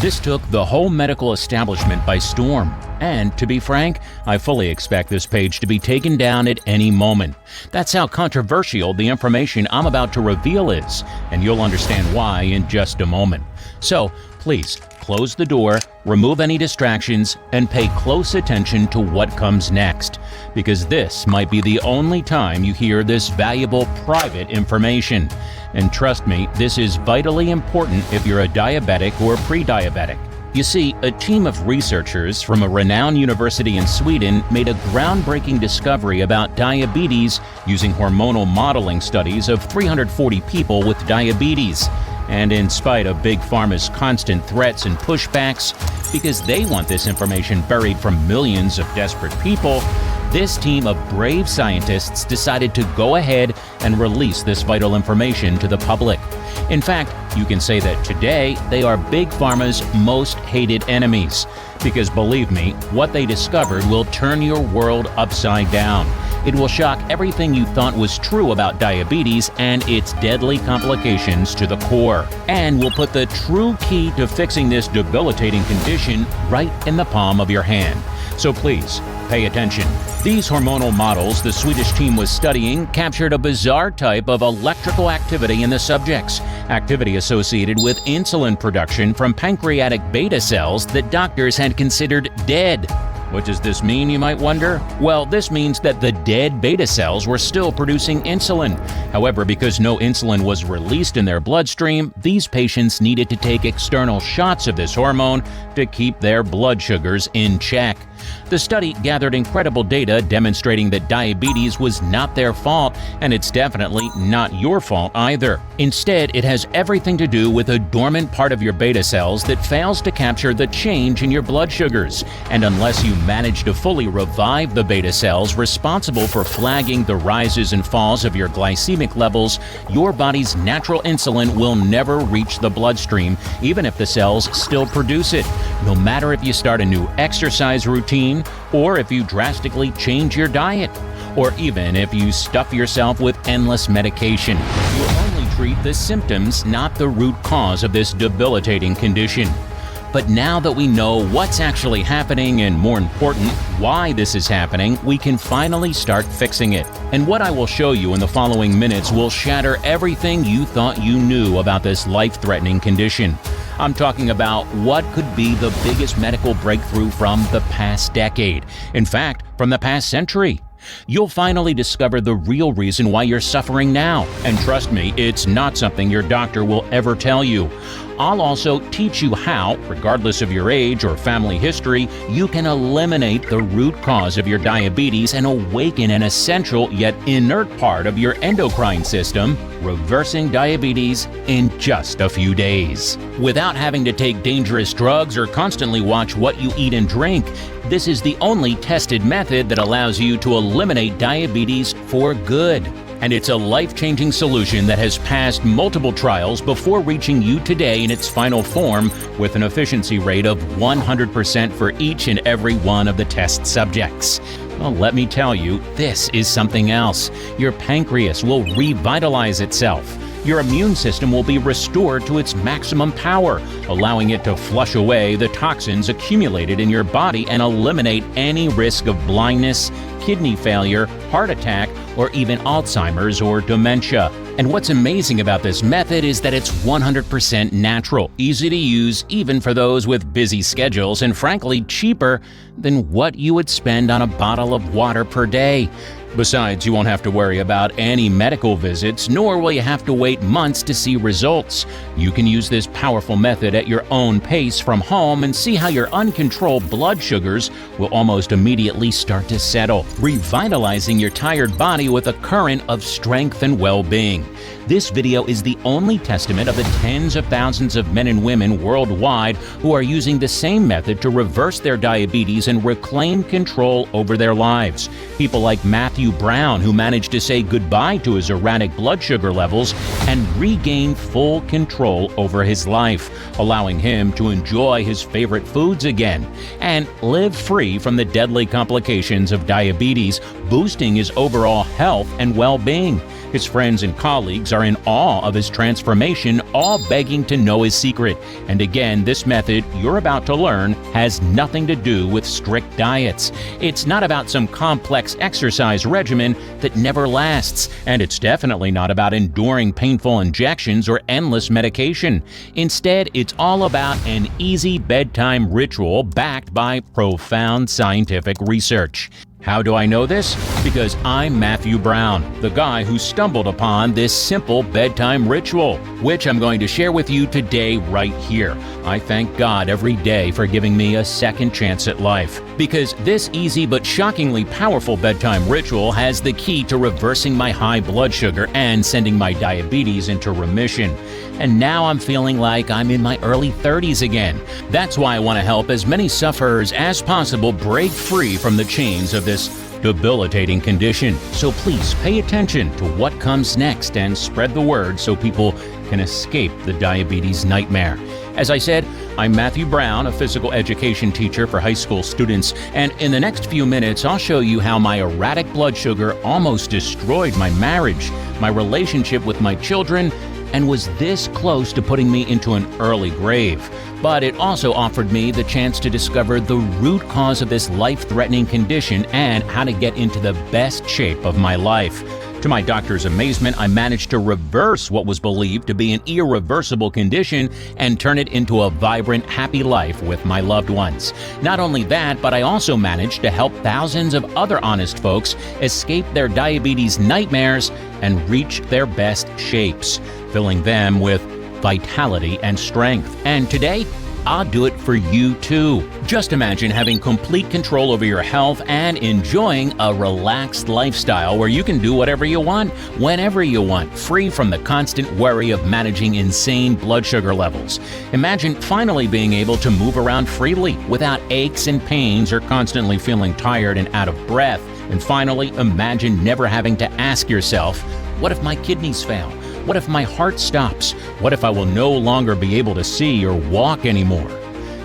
This took the whole medical establishment by storm. And to be frank, I fully expect this page to be taken down at any moment. That's how controversial the information I'm about to reveal is, and you'll understand why in just a moment. So, please, close the door, remove any distractions, and pay close attention to what comes next, because this might be the only time you hear this valuable private information. And trust me, this is vitally important if you're a diabetic or pre-diabetic. You see, a team of researchers from a renowned university in Sweden made a groundbreaking discovery about diabetes using hormonal modeling studies of 340 people with diabetes. And in spite of Big Pharma's constant threats and pushbacks, because they want this information buried from millions of desperate people, this team of brave scientists decided to go ahead and release this vital information to the public. In fact, you can say that today they are Big Pharma's most hated enemies. Because believe me, what they discovered will turn your world upside down. It will shock everything you thought was true about diabetes and its deadly complications to the core. And will put the true key to fixing this debilitating condition right in the palm of your hand. So please, pay attention. These hormonal models the Swedish team was studying captured a bizarre type of electrical activity in the subjects, activity associated with insulin production from pancreatic beta cells that doctors had considered dead. What does this mean, you might wonder? Well, this means that the dead beta cells were still producing insulin. However, because no insulin was released in their bloodstream, these patients needed to take external shots of this hormone to keep their blood sugars in check. The study gathered incredible data demonstrating that diabetes was not their fault, and it's definitely not your fault either. Instead, it has everything to do with a dormant part of your beta cells that fails to capture the change in your blood sugars. And unless you manage to fully revive the beta cells responsible for flagging the rises and falls of your glycemic levels, your body's natural insulin will never reach the bloodstream, even if the cells still produce it. No matter if you start a new exercise routine, or if you drastically change your diet, or even if you stuff yourself with endless medication. You only treat the symptoms, not the root cause of this debilitating condition. But now that we know what's actually happening, and more important, why this is happening, we can finally start fixing it. And what I will show you in the following minutes will shatter everything you thought you knew about this life-threatening condition. I'm talking about what could be the biggest medical breakthrough from the past decade. In fact, from the past century. You'll finally discover the real reason why you're suffering now. And trust me, it's not something your doctor will ever tell you. I'll also teach you how, regardless of your age or family history, you can eliminate the root cause of your diabetes and awaken an essential yet inert part of your endocrine system, reversing diabetes in just a few days. Without having to take dangerous drugs or constantly watch what you eat and drink, this is the only tested method that allows you to eliminate diabetes for good. And it's a life-changing solution that has passed multiple trials before reaching you today in its final form, with an efficiency rate of 100% for each and every one of the test subjects. Well, let me tell you, this is something else. Your pancreas will revitalize itself. Your immune system will be restored to its maximum power, allowing it to flush away the toxins accumulated in your body and eliminate any risk of blindness, kidney failure, heart attack, or even Alzheimer's or dementia. And what's amazing about this method is that it's 100% natural, easy to use even for those with busy schedules, and frankly cheaper than what you would spend on a bottle of water per day. Besides, you won't have to worry about any medical visits, nor will you have to wait months to see results. You can use this powerful method at your own pace from home and see how your uncontrolled blood sugars will almost immediately start to settle, revitalizing your tired body with a current of strength and well-being. This video is the only testament of the tens of thousands of men and women worldwide who are using the same method to reverse their diabetes and reclaim control over their lives. People like Matthew Brown, who managed to say goodbye to his erratic blood sugar levels and regain full control over his life, allowing him to enjoy his favorite foods again and live free from the deadly complications of diabetes, boosting his overall health and well-being. His friends and colleagues are in awe of his transformation, all begging to know his secret. And again, this method you're about to learn has nothing to do with strict diets. It's not about some complex exercise regimen that never lasts, and it's definitely not about enduring painful injections or endless medication. Instead, it's all about an easy bedtime ritual backed by profound scientific research. How do I know this? Because I'm Matthew Brown, the guy who stumbled upon this simple bedtime ritual, which I'm going to share with you today right here. I thank God every day for giving me a second chance at life, because this easy but shockingly powerful bedtime ritual has the key to reversing my high blood sugar and sending my diabetes into remission. And now I'm feeling like I'm in my early 30s again. That's why I want to help as many sufferers as possible break free from the chains of this debilitating condition. So please pay attention to what comes next and spread the word so people can escape the diabetes nightmare. As I said, I'm Matthew Brown, a physical education teacher for high school students, and in the next few minutes I'll show you how my erratic blood sugar almost destroyed my marriage, my relationship with my children, and was this close to putting me into an early grave. But it also offered me the chance to discover the root cause of this life-threatening condition and how to get into the best shape of my life. To my doctor's amazement, I managed to reverse what was believed to be an irreversible condition and turn it into a vibrant, happy life with my loved ones. Not only that, but I also managed to help thousands of other honest folks escape their diabetes nightmares and reach their best shapes, filling them with vitality and strength. And today, I'll do it for you too. Just imagine having complete control over your health and enjoying a relaxed lifestyle where you can do whatever you want, whenever you want, free from the constant worry of managing insane blood sugar levels. Imagine finally being able to move around freely without aches and pains or constantly feeling tired and out of breath. And finally, imagine never having to ask yourself, what if my kidneys fail? What if my heart stops? What if I will no longer be able to see or walk anymore?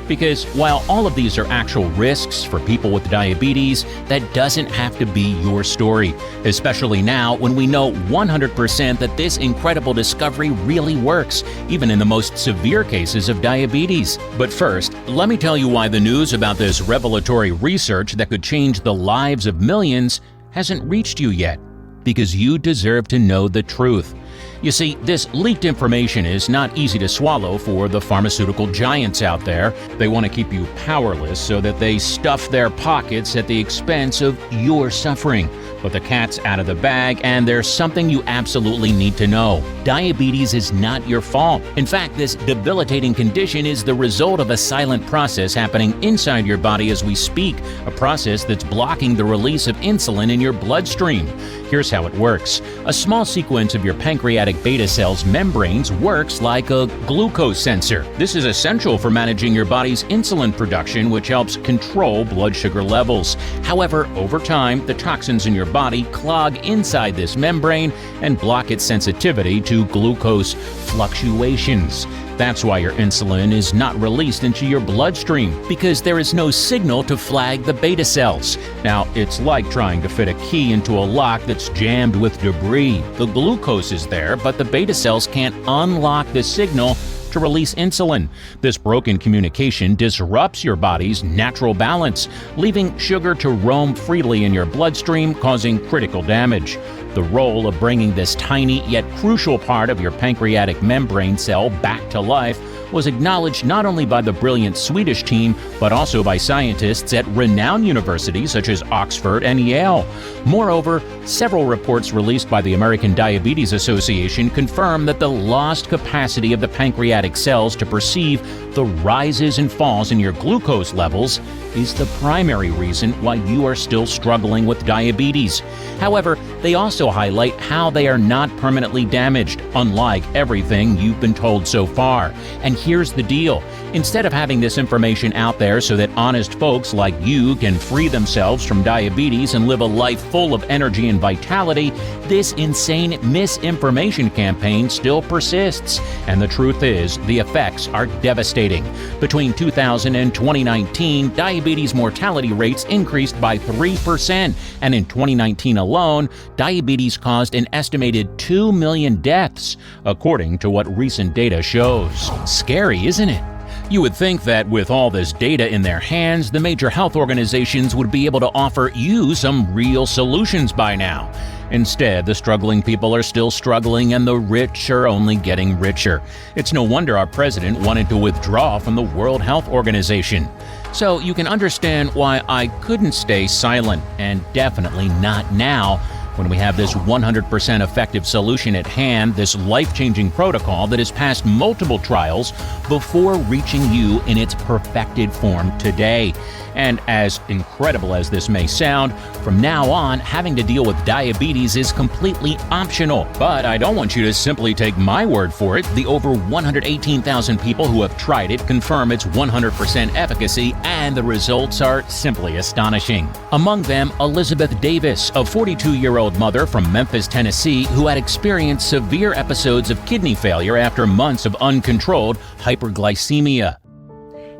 Because while all of these are actual risks for people with diabetes, that doesn't have to be your story, especially now when we know 100% that this incredible discovery really works, even in the most severe cases of diabetes. But first, let me tell you why the news about this revelatory research that could change the lives of millions hasn't reached you yet. Because you deserve to know the truth. You see, this leaked information is not easy to swallow for the pharmaceutical giants out there. They want to keep you powerless so that they stuff their pockets at the expense of your suffering. But the cat's out of the bag, and there's something you absolutely need to know. Diabetes is not your fault. In fact, this debilitating condition is the result of a silent process happening inside your body as we speak, a process that's blocking the release of insulin in your bloodstream. Here's how it works. A small sequence of your pancreatic beta cells' membranes works like a glucose sensor. This is essential for managing your body's insulin production, which helps control blood sugar levels. However, over time, the toxins in your body clog inside this membrane and block its sensitivity to glucose fluctuations. That's why your insulin is not released into your bloodstream, because there is no signal to flag the beta cells. Now, it's like trying to fit a key into a lock that's jammed with debris. The glucose is there, but the beta cells can't unlock the signal to release insulin. This broken communication disrupts your body's natural balance, leaving sugar to roam freely in your bloodstream, causing critical damage. The role of bringing this tiny yet crucial part of your pancreatic membrane cell back to life was acknowledged not only by the brilliant Swedish team, but also by scientists at renowned universities such as Oxford and Yale. Moreover, several reports released by the American Diabetes Association confirm that the lost capacity of the pancreatic cells to perceive the rises and falls in your glucose levels is the primary reason why you are still struggling with diabetes. However, they also highlight how they are not permanently damaged, unlike everything you've been told so far. And here's the deal. Instead of having this information out there so that honest folks like you can free themselves from diabetes and live a life full of energy and vitality, this insane misinformation campaign still persists. And the truth is, the effects are devastating. Between 2000 and 2019, diabetes mortality rates increased by 3%. And in 2019 alone, diabetes caused an estimated 2 million deaths, according to what recent data shows. Scary, isn't it? You would think that with all this data in their hands, the major health organizations would be able to offer you some real solutions by now. Instead, the struggling people are still struggling and the rich are only getting richer. It's no wonder our president wanted to withdraw from the World Health Organization. So you can understand why I couldn't stay silent, and definitely not now, when we have this 100% effective solution at hand, this life-changing protocol that has passed multiple trials before reaching you in its perfected form today. And as incredible as this may sound, from now on, having to deal with diabetes is completely optional. But I don't want you to simply take my word for it. The over 118,000 people who have tried it confirm its 100% efficacy, and the results are simply astonishing. Among them, Elizabeth Davis, a 42-year-old mother from Memphis, Tennessee, who had experienced severe episodes of kidney failure after months of uncontrolled hyperglycemia.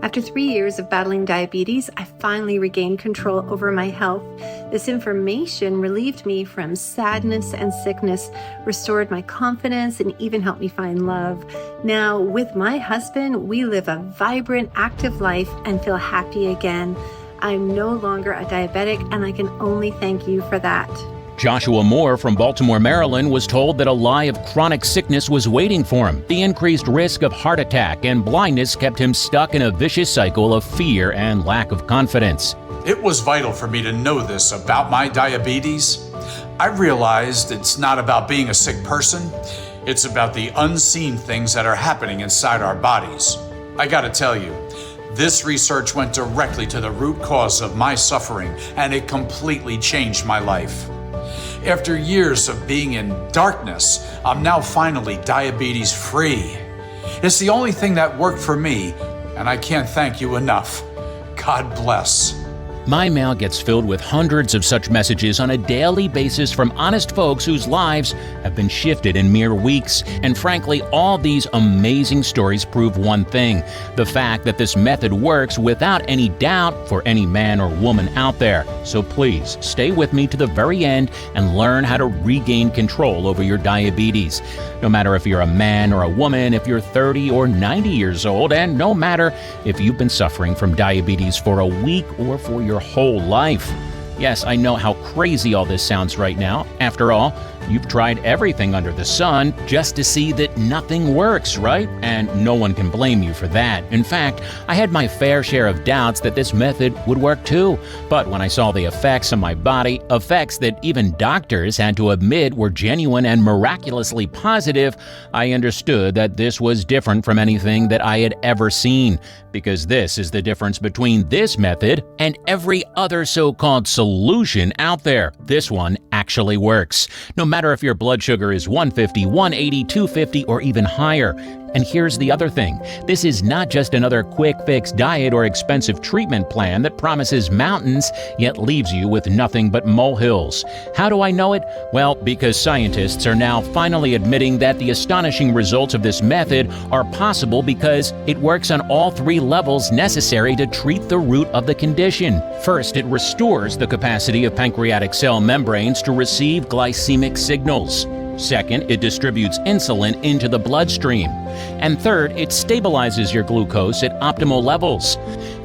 After 3 years of battling diabetes, I finally regained control over my health. This information relieved me from sadness and sickness, restored my confidence, and even helped me find love. Now, with my husband, we live a vibrant, active life and feel happy again. I'm no longer a diabetic, and I can only thank you for that. Joshua Moore from Baltimore, Maryland, was told that a lie of chronic sickness was waiting for him. The increased risk of heart attack and blindness kept him stuck in a vicious cycle of fear and lack of confidence. It was vital for me to know this about my diabetes. I realized it's not about being a sick person. It's about the unseen things that are happening inside our bodies. I gotta tell you, this research went directly to the root cause of my suffering, and it completely changed my life. After years of being in darkness, I'm now finally diabetes free. It's the only thing that worked for me, and I can't thank you enough. God bless. My mail gets filled with hundreds of such messages on a daily basis from honest folks whose lives have been shifted in mere weeks. And frankly, all these amazing stories prove one thing: the fact that this method works without any doubt for any man or woman out there. So please, stay with me to the very end and learn how to regain control over your diabetes. No matter if you're a man or a woman, if you're 30 or 90 years old, and no matter if you've been suffering from diabetes for a week or for your whole life. Yes, I know how crazy all this sounds right now. After all, you've tried everything under the sun just to see that nothing works, right? And no one can blame you for that. In fact, I had my fair share of doubts that this method would work too. But when I saw the effects on my body, effects that even doctors had to admit were genuine and miraculously positive, I understood that this was different from anything that I had ever seen. Because this is the difference between this method and every other so-called solution out there. This one actually works. No matter if your blood sugar is 150, 180, 250, or even higher. And here's the other thing. This is not just another quick fix diet or expensive treatment plan that promises mountains, yet leaves you with nothing but molehills. How do I know it? Well, because scientists are now finally admitting that the astonishing results of this method are possible because it works on all three levels necessary to treat the root of the condition. First, it restores the capacity of pancreatic cell membranes to receive glycemic signals. Second, it distributes insulin into the bloodstream. And third, it stabilizes your glucose at optimal levels.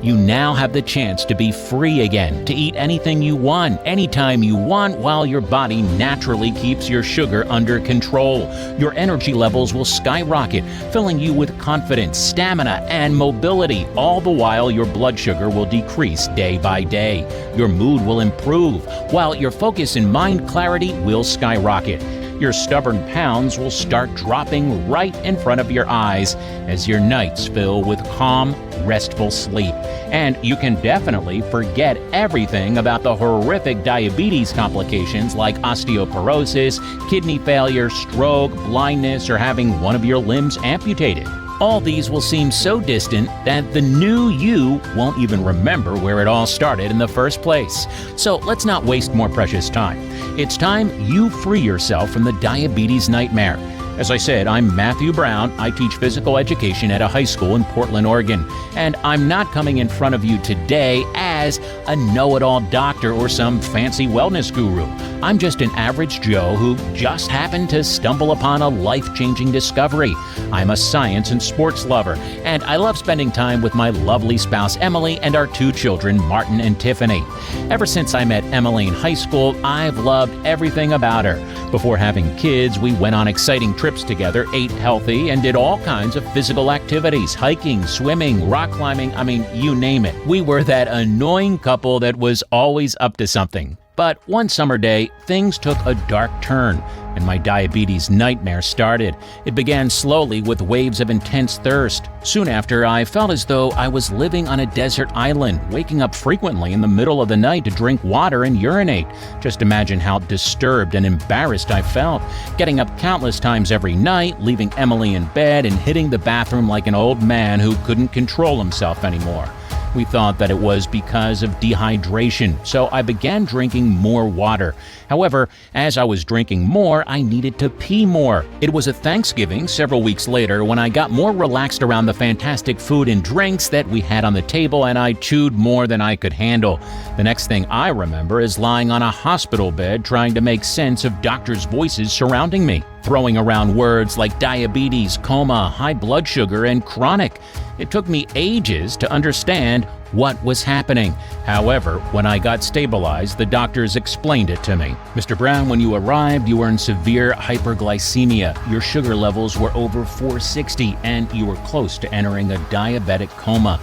You now have the chance to be free again, to eat anything you want, anytime you want, while your body naturally keeps your sugar under control. Your energy levels will skyrocket, filling you with confidence, stamina, and mobility. All the while, your blood sugar will decrease day by day. Your mood will improve, while your focus and mind clarity will skyrocket. Your stubborn pounds will start dropping right in front of your eyes as your nights fill with calm, restful sleep. And you can definitely forget everything about the horrific diabetes complications like osteoporosis, kidney failure, stroke, blindness, or having one of your limbs amputated. All these will seem so distant that the new you won't even remember where it all started in the first place. So let's not waste more precious time. It's time you free yourself from the diabetes nightmare. As I said, I'm Matthew Brown. I teach physical education at a high school in Portland, Oregon. And I'm not coming in front of you today as a know-it-all doctor or some fancy wellness guru. I'm just an average Joe who just happened to stumble upon a life-changing discovery. I'm a science and sports lover, and I love spending time with my lovely spouse Emily and our 2 children, Martin and Tiffany. Ever since I met Emily in high school, I've loved everything about her. Before having kids, we went on exciting trips together, ate healthy, and did all kinds of physical activities, hiking, swimming, rock climbing, you name it. We were that annoying couple that was always up to something. But one summer day, things took a dark turn, and my diabetes nightmare started. It began slowly with waves of intense thirst. Soon after, I felt as though I was living on a desert island, waking up frequently in the middle of the night to drink water and urinate. Just imagine how disturbed and embarrassed I felt. Getting up countless times every night, leaving Emily in bed, and hitting the bathroom like an old man who couldn't control himself anymore. We thought that it was because of dehydration, so I began drinking more water. However, as I was drinking more, I needed to pee more. It was a Thanksgiving several weeks later when I got more relaxed around the fantastic food and drinks that we had on the table, and I chewed more than I could handle. The next thing I remember is lying on a hospital bed trying to make sense of doctors' voices surrounding me, throwing around words like diabetes, coma, high blood sugar, and chronic. It took me ages to understand what was happening. However, when I got stabilized, the doctors explained it to me. Mr. Brown, when you arrived, you were in severe hyperglycemia. Your sugar levels were over 460, and you were close to entering a diabetic coma.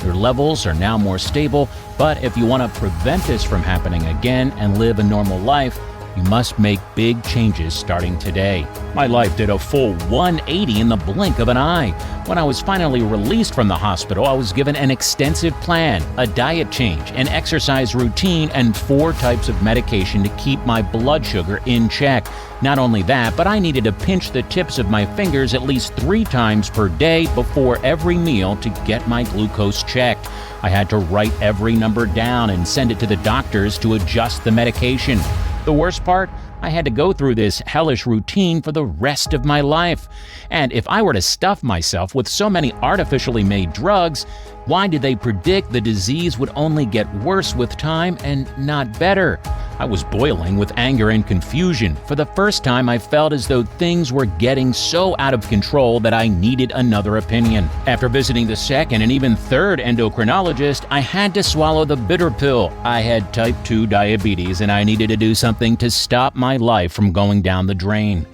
Your levels are now more stable, but if you want to prevent this from happening again and live a normal life, you must make big changes starting today. My life did a full 180 in the blink of an eye. When I was finally released from the hospital, I was given an extensive plan, a diet change, an exercise routine, and 4 types of medication to keep my blood sugar in check. Not only that, but I needed to pinch the tips of my fingers at least 3 times per day before every meal to get my glucose checked. I had to write every number down and send it to the doctors to adjust the medication. The worst part? I had to go through this hellish routine for the rest of my life. And if I were to stuff myself with so many artificially made drugs, why did they predict the disease would only get worse with time and not better? I was boiling with anger and confusion. For the first time, I felt as though things were getting so out of control that I needed another opinion. After visiting the second and even third endocrinologist, I had to swallow the bitter pill. I had type 2 diabetes, and I needed to do something to stop my life from going down the drain.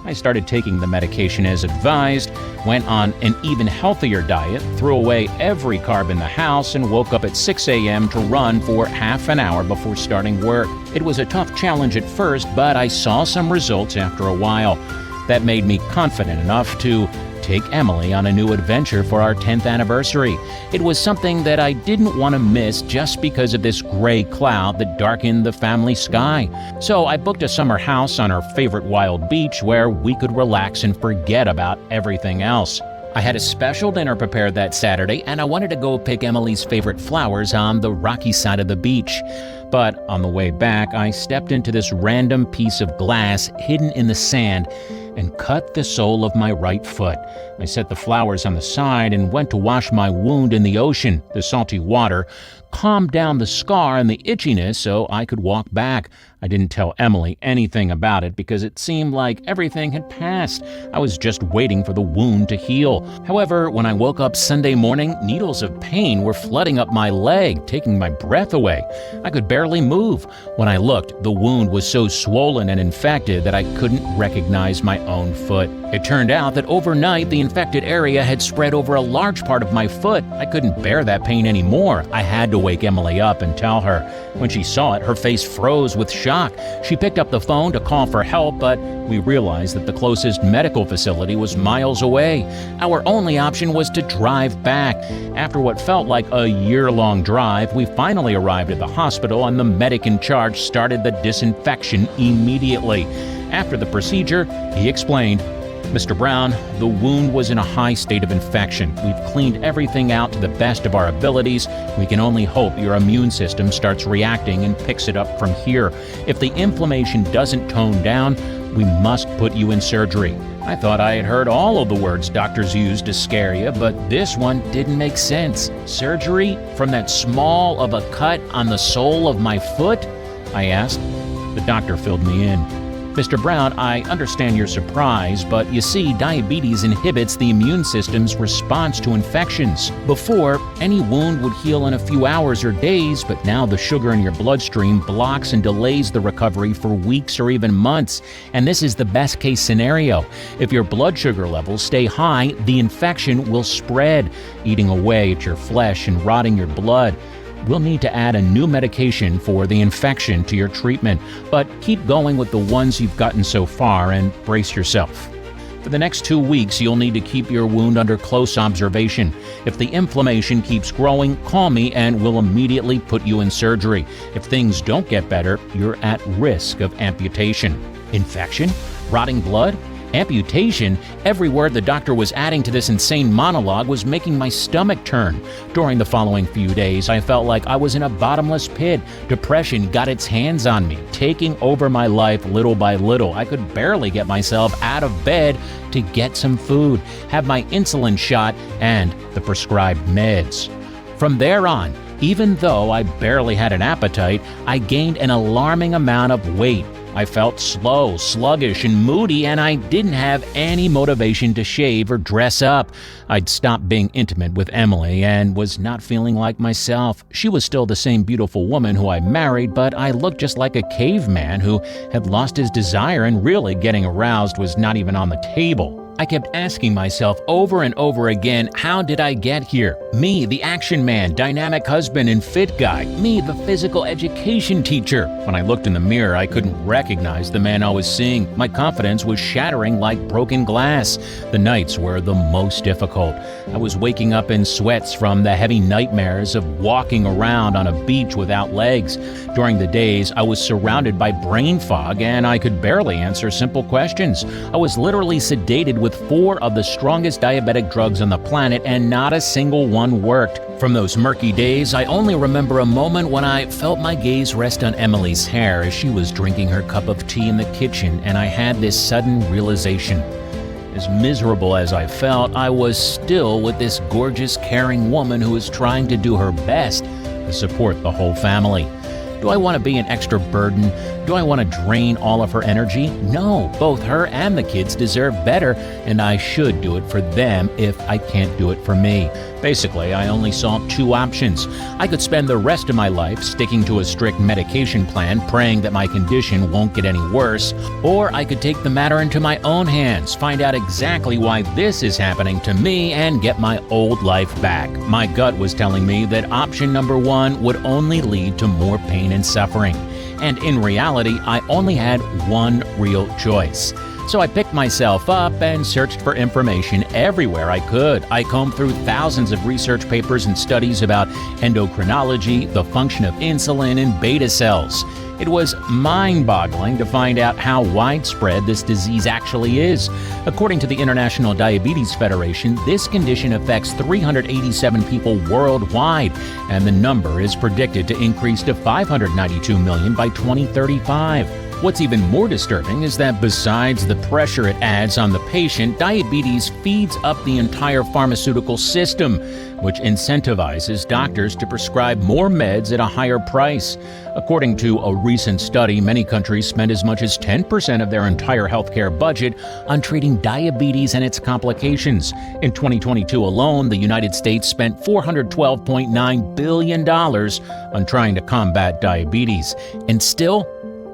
I started taking the medication as advised, went on an even healthier diet, threw away every carb in the house, and woke up at 6 a.m. to run for half an hour before starting work. It was a tough challenge at first, but I saw some results after a while. That made me confident enough to take Emily on a new adventure for our 10th anniversary. It was something that I didn't want to miss just because of this gray cloud that darkened the family sky. So I booked a summer house on our favorite wild beach where we could relax and forget about everything else. I had a special dinner prepared that Saturday, and I wanted to go pick Emily's favorite flowers on the rocky side of the beach. But on the way back, I stepped into this random piece of glass hidden in the sand and cut the sole of my right foot. I set the flowers on the side and went to wash my wound in the ocean. The salty water calmed down the scar and the itchiness so I could walk back. I didn't tell Emily anything about it because it seemed like everything had passed. I was just waiting for the wound to heal. However, when I woke up Sunday morning, needles of pain were flooding up my leg, taking my breath away. I could barely move. When I looked, the wound was so swollen and infected that I couldn't recognize my own foot. It turned out that overnight the infected area had spread over a large part of my foot. I couldn't bear that pain anymore. I had to wake Emily up and tell her. When she saw it, her face froze with shock. She picked up the phone to call for help, but we realized that the closest medical facility was miles away. Our only option was to drive back. After what felt like a year-long drive, we finally arrived at the hospital and the medic in charge started the disinfection immediately. After the procedure, he explained, "Mr. Brown, the wound was in a high state of infection. We've cleaned everything out to the best of our abilities. We can only hope your immune system starts reacting and picks it up from here. If the inflammation doesn't tone down, we must put you in surgery." I thought I had heard all of the words doctors use to scare you, but this one didn't make sense. Surgery from that small of a cut on the sole of my foot? I asked. The doctor filled me in. "Mr. Brown, I understand your surprise, but you see, diabetes inhibits the immune system's response to infections. Before, any wound would heal in a few hours or days, but now the sugar in your bloodstream blocks and delays the recovery for weeks or even months. And this is the best case scenario. If your blood sugar levels stay high, the infection will spread, eating away at your flesh and rotting your blood. We'll need to add a new medication for the infection to your treatment, but keep going with the ones you've gotten so far and brace yourself. For the next 2 weeks, you'll need to keep your wound under close observation. If the inflammation keeps growing, call me and we'll immediately put you in surgery. If things don't get better, you're at risk of amputation." Infection? Rotting blood? Amputation? Every word the doctor was adding to this insane monologue was making my stomach turn. During the following few days, I felt like I was in a bottomless pit. Depression got its hands on me, taking over my life little by little. I could barely get myself out of bed to get some food, have my insulin shot, and the prescribed meds. From there on, even though I barely had an appetite, I gained an alarming amount of weight. I felt slow, sluggish, and moody, and I didn't have any motivation to shave or dress up. I'd stopped being intimate with Emily and was not feeling like myself. She was still the same beautiful woman who I married, but I looked just like a caveman who had lost his desire, and really getting aroused was not even on the table. I kept asking myself over and over again, how did I get here? Me, the action man, dynamic husband, and fit guy. Me, the physical education teacher. When I looked in the mirror, I couldn't recognize the man I was seeing. My confidence was shattering like broken glass. The nights were the most difficult. I was waking up in sweats from the heavy nightmares of walking around on a beach without legs. During the days, I was surrounded by brain fog and I could barely answer simple questions. I was literally sedated with 4 of the strongest diabetic drugs on the planet, and not a single one worked. From those murky days, I only remember a moment when I felt my gaze rest on Emily's hair as she was drinking her cup of tea in the kitchen, and I had this sudden realization. As miserable as I felt, I was still with this gorgeous, caring woman who was trying to do her best to support the whole family. Do I want to be an extra burden? Do I want to drain all of her energy? No, both her and the kids deserve better, and I should do it for them if I can't do it for me. Basically, I only saw 2 options. I could spend the rest of my life sticking to a strict medication plan, praying that my condition won't get any worse, or I could take the matter into my own hands, find out exactly why this is happening to me, and get my old life back. My gut was telling me that option number 1 would only lead to more pain and suffering. And in reality, I only had one real choice. So I picked myself up and searched for information everywhere I could. I combed through thousands of research papers and studies about endocrinology, the function of insulin, and beta cells. It was mind-boggling to find out how widespread this disease actually is. According to the International Diabetes Federation, this condition affects 387 people worldwide, and the number is predicted to increase to 592 million by 2035. What's even more disturbing is that besides the pressure it adds on the patient, diabetes feeds up the entire pharmaceutical system, which incentivizes doctors to prescribe more meds at a higher price. According to a recent study, many countries spend as much as 10% of their entire healthcare budget on treating diabetes and its complications. In 2022 alone, the United States spent $412.9 billion on trying to combat diabetes. And still,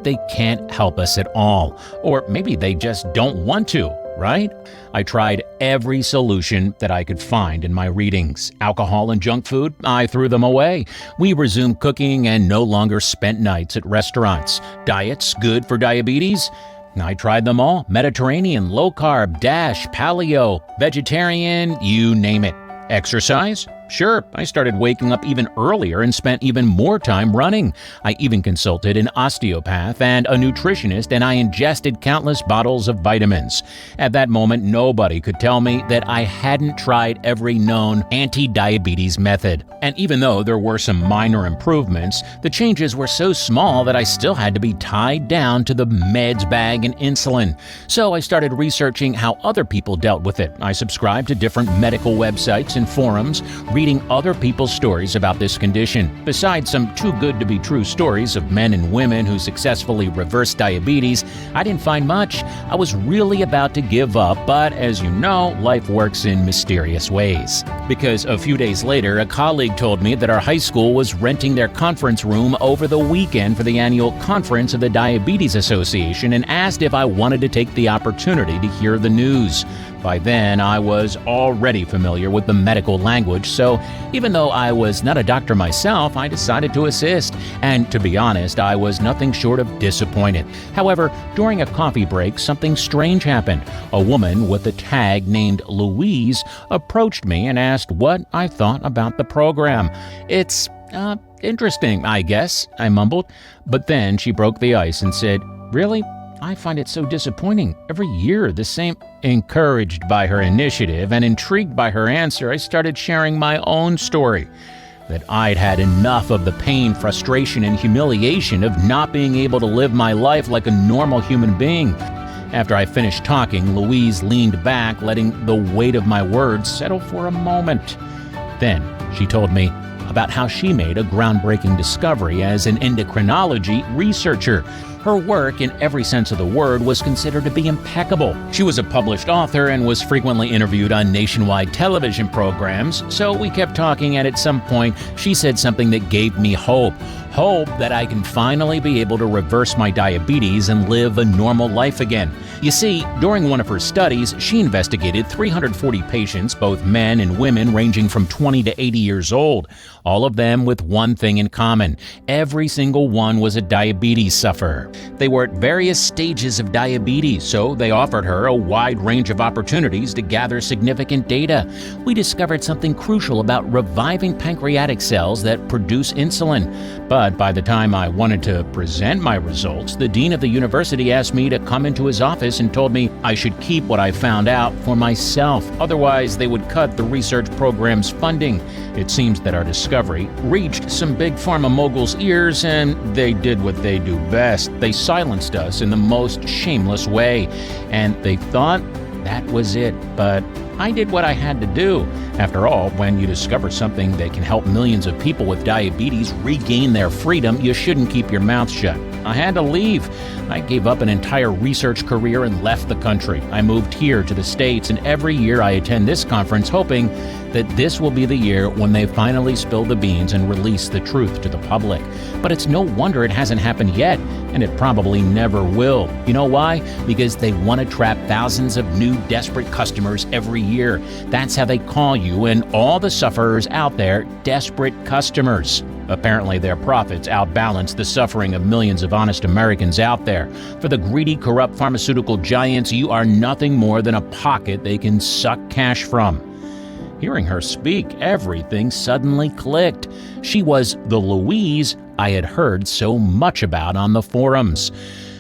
they can't help us at all. Or maybe they just don't want to. right? I tried every solution that I could find in my readings. Alcohol and junk food, I threw them away. We resumed cooking and no longer spent nights at restaurants. Diets good for diabetes? I tried them all. Mediterranean, low carb, DASH, paleo, vegetarian, you name it. Exercise? Sure, I started waking up even earlier and spent even more time running. I even consulted an osteopath and a nutritionist, and I ingested countless bottles of vitamins. At that moment, nobody could tell me that I hadn't tried every known anti-diabetes method. And even though there were some minor improvements, the changes were so small that I still had to be tied down to the meds bag and insulin. So I started researching how other people dealt with it. I subscribed to different medical websites and forums, reading other people's stories about this condition. Besides some too good to be true stories of men and women who successfully reversed diabetes, I didn't find much. I was really about to give up, but as you know, life works in mysterious ways. Because a few days later, a colleague told me that our high school was renting their conference room over the weekend for the annual conference of the Diabetes Association and asked if I wanted to take the opportunity to hear the news. By then, I was already familiar with the medical language, so even though I was not a doctor myself, I decided to assist. And to be honest, I was nothing short of disappointed. However, during a coffee break, something strange happened. A woman with a tag named Louise approached me and asked what I thought about the program. It's interesting, I guess, I mumbled. But then she broke the ice and said, "Really? I find it so disappointing. Every year, the same." Encouraged by her initiative and intrigued by her answer, I started sharing my own story. That I'd had enough of the pain, frustration, and humiliation of not being able to live my life like a normal human being. After I finished talking, Louise leaned back, letting the weight of my words settle for a moment. Then she told me about how she made a groundbreaking discovery as an endocrinology researcher. Her work, in every sense of the word, was considered to be impeccable. She was a published author and was frequently interviewed on nationwide television programs, so we kept talking, and at some point, she said something that gave me hope. Hope that I can finally be able to reverse my diabetes and live a normal life again. You see, during one of her studies, she investigated 340 patients, both men and women ranging from 20 to 80 years old, all of them with one thing in common. Every single one was a diabetes sufferer. They were at various stages of diabetes, so they offered her a wide range of opportunities to gather significant data. We discovered something crucial about reviving pancreatic cells that produce insulin. But by the time I wanted to present my results, the dean of the university asked me to come into his office and told me I should keep what I found out for myself. Otherwise, they would cut the research program's funding. It seems that our discovery reached some big pharma moguls' ears, and they did what they do best. They silenced us in the most shameless way, and they thought that was it. But I did what I had to do. After all, when you discover something that can help millions of people with diabetes regain their freedom, you shouldn't keep your mouth shut. I had to leave. I gave up an entire research career and left the country. I moved here to the States, and every year I attend this conference hoping that this will be the year when they finally spill the beans and release the truth to the public. But it's no wonder it hasn't happened yet, and it probably never will. You know why? Because they want to trap thousands of new desperate customers every year. That's how they call you and all the sufferers out there desperate customers. Apparently, their profits outbalance the suffering of millions of honest Americans out there. For the greedy, corrupt pharmaceutical giants, you are nothing more than a pocket they can suck cash from. Hearing her speak, everything suddenly clicked. She was the Louise I had heard so much about on the forums.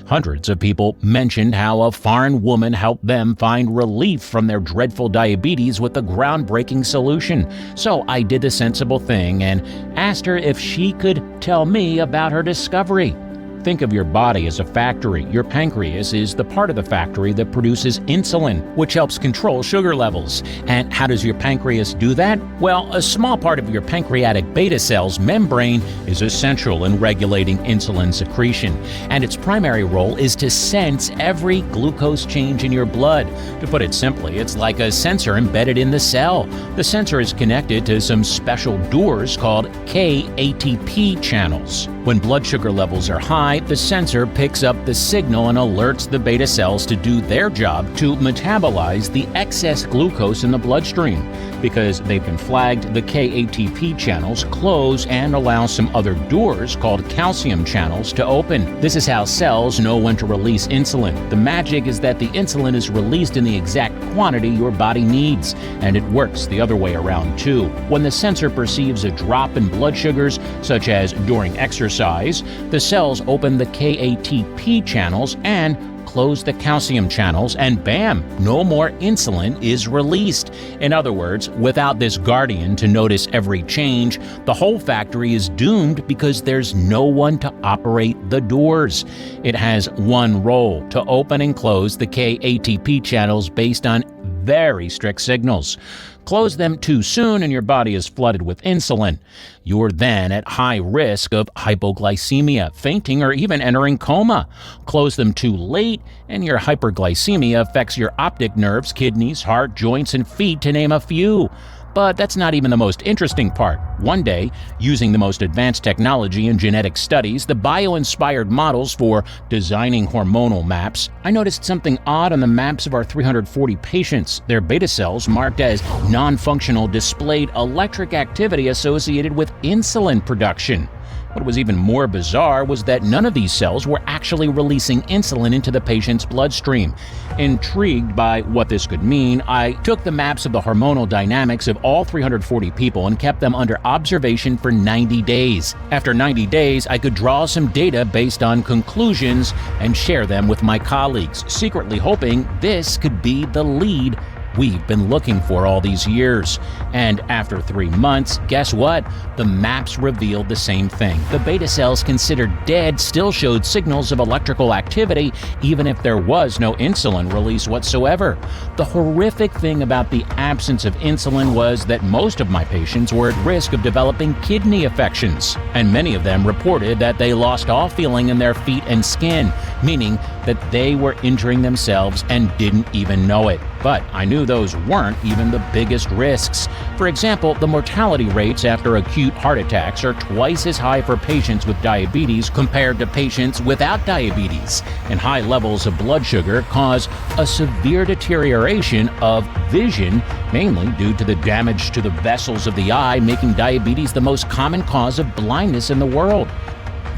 Hundreds of people mentioned how a foreign woman helped them find relief from their dreadful diabetes with a groundbreaking solution. So I did the sensible thing and asked her if she could tell me about her discovery. Think of your body as a factory. Your pancreas is the part of the factory that produces insulin, which helps control sugar levels. And how does your pancreas do that? Well, a small part of your pancreatic beta cell's membrane is essential in regulating insulin secretion, and its primary role is to sense every glucose change in your blood. To put it simply, it's like a sensor embedded in the cell. The sensor is connected to some special doors called KATP channels. When blood sugar levels are high, night, the sensor picks up the signal and alerts the beta cells to do their job to metabolize the excess glucose in the bloodstream. Because they've been flagged, the KATP channels close and allow some other doors called calcium channels to open. This is how cells know when to release insulin. The magic is that the insulin is released in the exact quantity your body needs, and it works the other way around too. When the sensor perceives a drop in blood sugars, such as during exercise, the cells open the KATP channels and close the calcium channels, and bam, no more insulin is released. In other words, without this guardian to notice every change, the whole factory is doomed because there's no one to operate the doors. It has one role: to open and close the KATP channels based on very strict signals. Close them too soon and your body is flooded with insulin. You're then at high risk of hypoglycemia, fainting, or even entering coma. Close them too late and your hyperglycemia affects your optic nerves, kidneys, heart, joints, and feet, to name a few. But that's not even the most interesting part. One day, using the most advanced technology in genetic studies, the bio-inspired models for designing hormonal maps, I noticed something odd on the maps of our 340 patients. Their beta cells, marked as non-functional, displayed electric activity associated with insulin production. What was even more bizarre was that none of these cells were actually releasing insulin into the patient's bloodstream. Intrigued by what this could mean, I took the maps of the hormonal dynamics of all 340 people and kept them under observation for 90 days. After 90 days, I could draw some data based on conclusions and share them with my colleagues, secretly hoping this could be the lead we've been looking for all these years. And after 3 months, guess what? The maps revealed the same thing. The beta cells considered dead still showed signals of electrical activity, even if there was no insulin release whatsoever. The horrific thing about the absence of insulin was that most of my patients were at risk of developing kidney affections, and many of them reported that they lost all feeling in their feet and skin, meaning that they were injuring themselves and didn't even know it. But I knew those weren't even the biggest risks. For example, the mortality rates after acute heart attacks are twice as high for patients with diabetes compared to patients without diabetes. And high levels of blood sugar cause a severe deterioration of vision, mainly due to the damage to the vessels of the eye, making diabetes the most common cause of blindness in the world.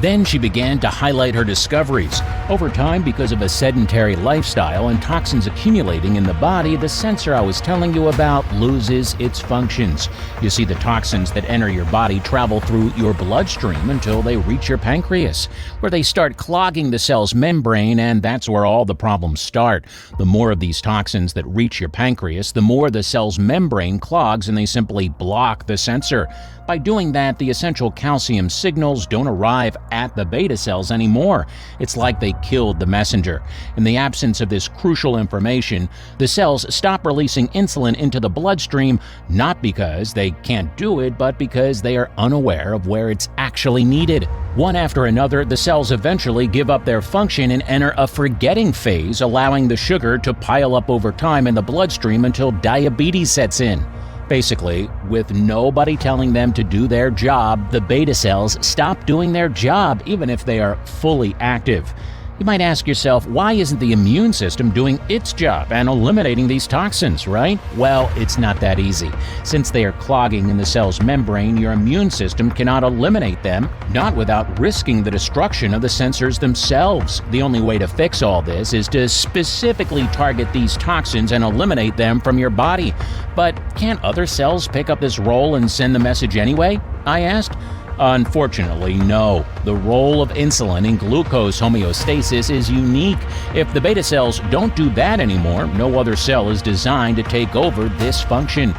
Then she began to highlight her discoveries. Over time, because of a sedentary lifestyle and toxins accumulating in the body, the sensor I was telling you about loses its functions. You see, the toxins that enter your body travel through your bloodstream until they reach your pancreas, where they start clogging the cell's membrane, and that's where all the problems start. The more of these toxins that reach your pancreas, the more the cell's membrane clogs and they simply block the sensor. By doing that, the essential calcium signals don't arrive at the beta cells anymore. It's like they killed the messenger. In the absence of this crucial information, the cells stop releasing insulin into the bloodstream, not because they can't do it, but because they are unaware of where it's actually needed. One after another, the cells eventually give up their function and enter a forgetting phase, allowing the sugar to pile up over time in the bloodstream until diabetes sets in. Basically, with nobody telling them to do their job, the beta cells stop doing their job even if they are fully active. You might ask yourself, why isn't the immune system doing its job and eliminating these toxins, right? Well, it's not that easy. Since they are clogging in the cell's membrane, your immune system cannot eliminate them, not without risking the destruction of the sensors themselves. The only way to fix all this is to specifically target these toxins and eliminate them from your body. But can't other cells pick up this role and send the message anyway? I asked. Unfortunately, no. The role of insulin in glucose homeostasis is unique. If the beta cells don't do that anymore, no other cell is designed to take over this function.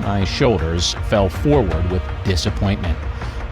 My shoulders fell forward with disappointment.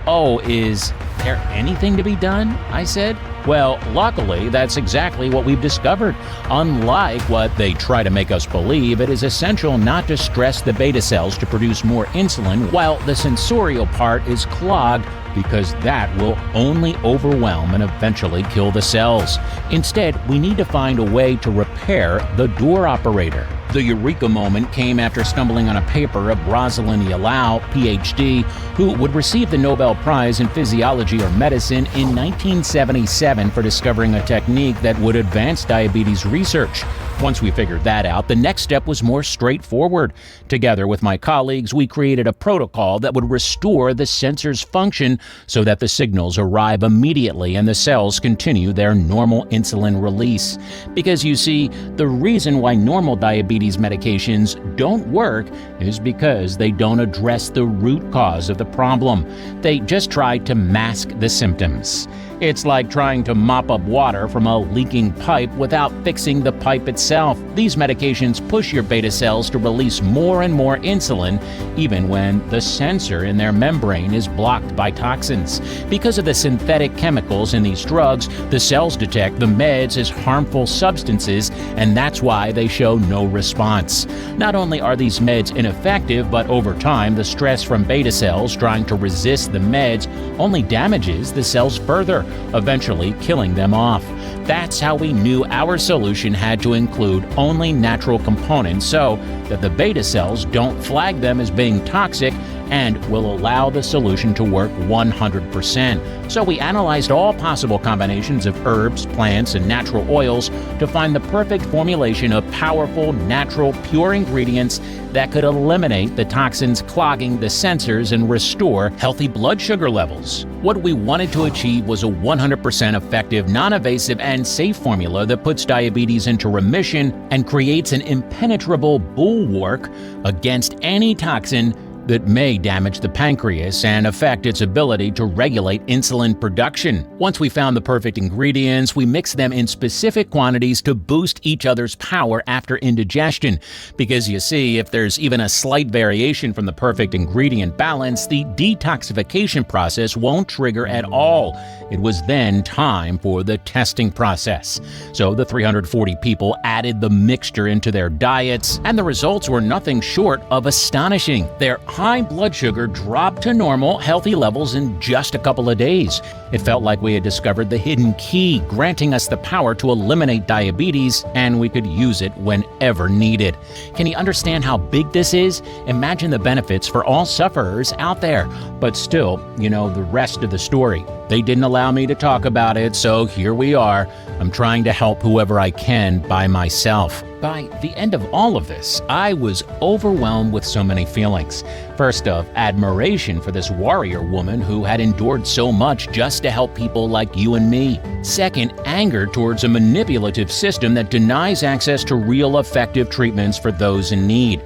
Oh, is there anything to be done? I said. Well, luckily, that's exactly what we've discovered. Unlike what they try to make us believe, it is essential not to stress the beta cells to produce more insulin while the sensorial part is clogged, because that will only overwhelm and eventually kill the cells. Instead, we need to find a way to repair the door operator. The eureka moment came after stumbling on a paper of Rosalind Yalow, Ph.D., who would receive the Nobel Prize in Physiology or Medicine in 1977 for discovering a technique that would advance diabetes research. Once we figured that out, the next step was more straightforward. Together with my colleagues, we created a protocol that would restore the sensor's function so that the signals arrive immediately and the cells continue their normal insulin release. Because you see, the reason why normal diabetes medications don't work is because they don't address the root cause of the problem. They just try to mask the symptoms. It's like trying to mop up water from a leaking pipe without fixing the pipe itself. These medications push your beta cells to release more and more insulin, even when the sensor in their membrane is blocked by toxins. Because of the synthetic chemicals in these drugs, the cells detect the meds as harmful substances, and that's why they show no response. Not only are these meds ineffective, but over time, the stress from beta cells trying to resist the meds only damages the cells further, eventually killing them off. That's how we knew our solution had to include only natural components so that the beta cells don't flag them as being toxic and will allow the solution to work 100%. So we analyzed all possible combinations of herbs, plants, and natural oils to find the perfect formulation of powerful, natural, pure ingredients that could eliminate the toxins clogging the sensors and restore healthy blood sugar levels. What we wanted to achieve was a 100% effective, non-invasive, and safe formula that puts diabetes into remission and creates an impenetrable bulwark against any toxin that may damage the pancreas and affect its ability to regulate insulin production. Once we found the perfect ingredients, we mixed them in specific quantities to boost each other's power after indigestion. Because you see, if there's even a slight variation from the perfect ingredient balance, the detoxification process won't trigger at all. It was then time for the testing process. So the 340 people added the mixture into their diets, and the results were nothing short of astonishing. Their high blood sugar dropped to normal, healthy levels in just a couple of days. It felt like we had discovered the hidden key, granting us the power to eliminate diabetes, and we could use it whenever needed. Can you understand how big this is? Imagine the benefits for all sufferers out there. But still, the rest of the story. They didn't allow me to talk about it, so here we are. I'm trying to help whoever I can by myself. By the end of all of this, I was overwhelmed with so many feelings. First, of admiration for this warrior woman who had endured so much just to help people like you and me. Second, anger towards a manipulative system that denies access to real effective treatments for those in need.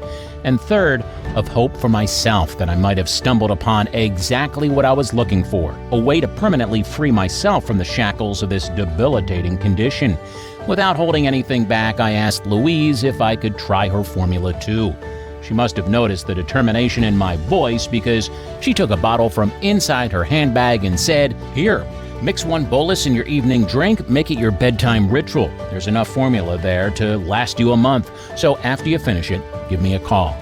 And third, of hope for myself that I might have stumbled upon exactly what I was looking for, a way to permanently free myself from the shackles of this debilitating condition. Without holding anything back, I asked Louise if I could try her formula too. She must have noticed the determination in my voice because she took a bottle from inside her handbag and said, "Here, mix one bolus in your evening drink, make it your bedtime ritual. There's enough formula there to last you a month, so after you finish it, give me a call."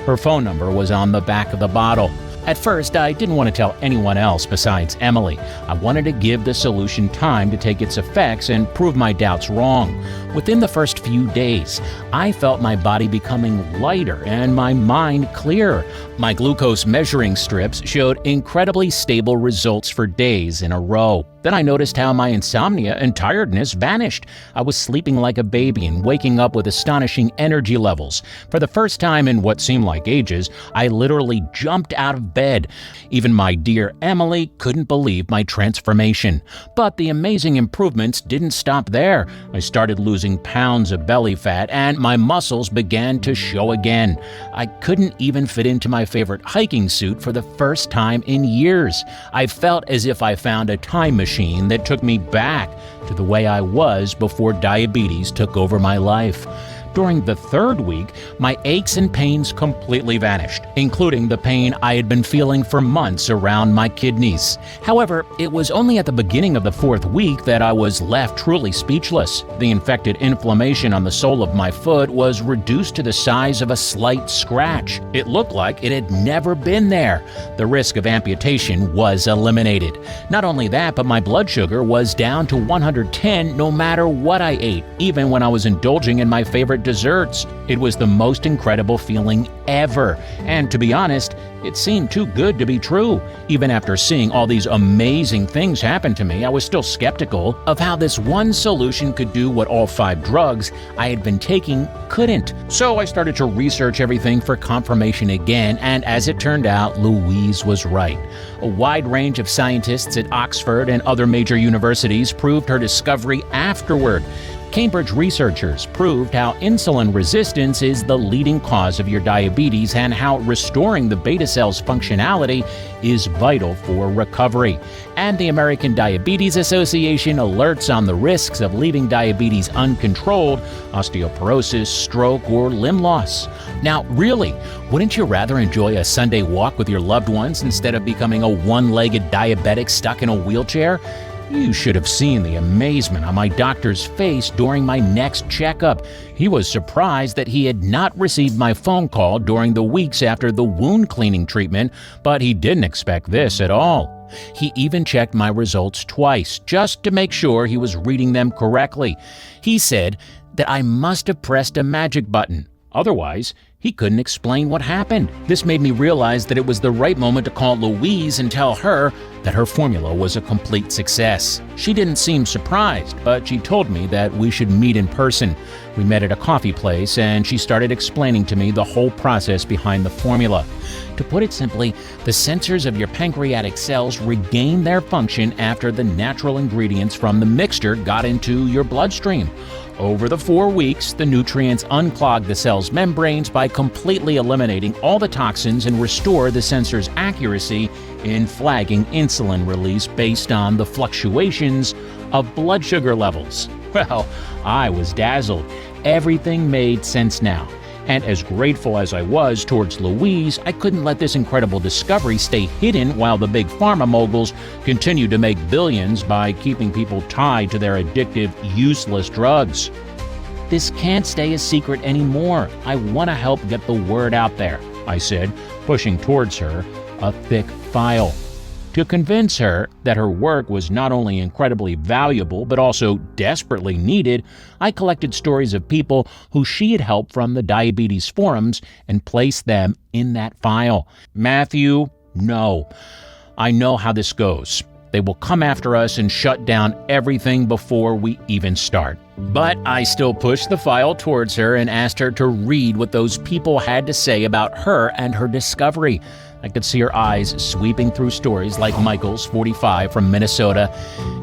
Her phone number was on the back of the bottle. At first, I didn't want to tell anyone else besides Emily. I wanted to give the solution time to take its effects and prove my doubts wrong. Within the first few days, I felt my body becoming lighter and my mind clearer. My glucose measuring strips showed incredibly stable results for days in a row. Then I noticed how my insomnia and tiredness vanished. I was sleeping like a baby and waking up with astonishing energy levels. For the first time in what seemed like ages, I literally jumped out of bed. Even my dear Emily couldn't believe my transformation. But the amazing improvements didn't stop there. I started losing pounds of belly fat and my muscles began to show again. I couldn't even fit into my favorite hiking suit for the first time in years. I felt as if I found a time machine that took me back to the way I was before diabetes took over my life. During the third week, my aches and pains completely vanished, including the pain I had been feeling for months around my kidneys. However, it was only at the beginning of the fourth week that I was left truly speechless. The infected inflammation on the sole of my foot was reduced to the size of a slight scratch. It looked like it had never been there. The risk of amputation was eliminated. Not only that, but my blood sugar was down to 110 no matter what I ate, even when I was indulging in my favorite favorite desserts. It was the most incredible feeling ever. And to be honest, it seemed too good to be true. Even after seeing all these amazing things happen to me, I was still skeptical of how this one solution could do what all 5 drugs I had been taking couldn't. So I started to research everything for confirmation again, and as it turned out, Louise was right. A wide range of scientists at Oxford and other major universities proved her discovery afterward. Cambridge researchers proved how insulin resistance is the leading cause of your diabetes and how restoring the beta cell's functionality is vital for recovery. And the American Diabetes Association alerts on the risks of leaving diabetes uncontrolled, osteoporosis, stroke, or limb loss. Now, really, wouldn't you rather enjoy a Sunday walk with your loved ones instead of becoming a one-legged diabetic stuck in a wheelchair? You should have seen the amazement on my doctor's face during my next checkup. He was surprised that he had not received my phone call during the weeks after the wound cleaning treatment, but he didn't expect this at all. He even checked my results twice, just to make sure he was reading them correctly. He said that I must have pressed a magic button. Otherwise, he couldn't explain what happened. This made me realize that it was the right moment to call Louise and tell her that her formula was a complete success. She didn't seem surprised, but she told me that we should meet in person. We met at a coffee place, and she started explaining to me the whole process behind the formula. To put it simply, the sensors of your pancreatic cells regain their function after the natural ingredients from the mixture got into your bloodstream. Over the 4 weeks, the nutrients unclog the cell's membranes by completely eliminating all the toxins and restore the sensor's accuracy in flagging insulin release based on the fluctuations of blood sugar levels. Well, I was dazzled. Everything made sense now. And as grateful as I was towards Louise, I couldn't let this incredible discovery stay hidden while the big pharma moguls continued to make billions by keeping people tied to their addictive, useless drugs. This can't stay a secret anymore. I want to help get the word out there, I said, pushing towards her a thick file. To convince her that her work was not only incredibly valuable but also desperately needed, I collected stories of people who she had helped from the diabetes forums and placed them in that file. Matthew, no. I know how this goes. They will come after us and shut down everything before we even start. But I still pushed the file towards her and asked her to read what those people had to say about her and her discovery. I could see her eyes sweeping through stories like Michael's, 45, from Minnesota.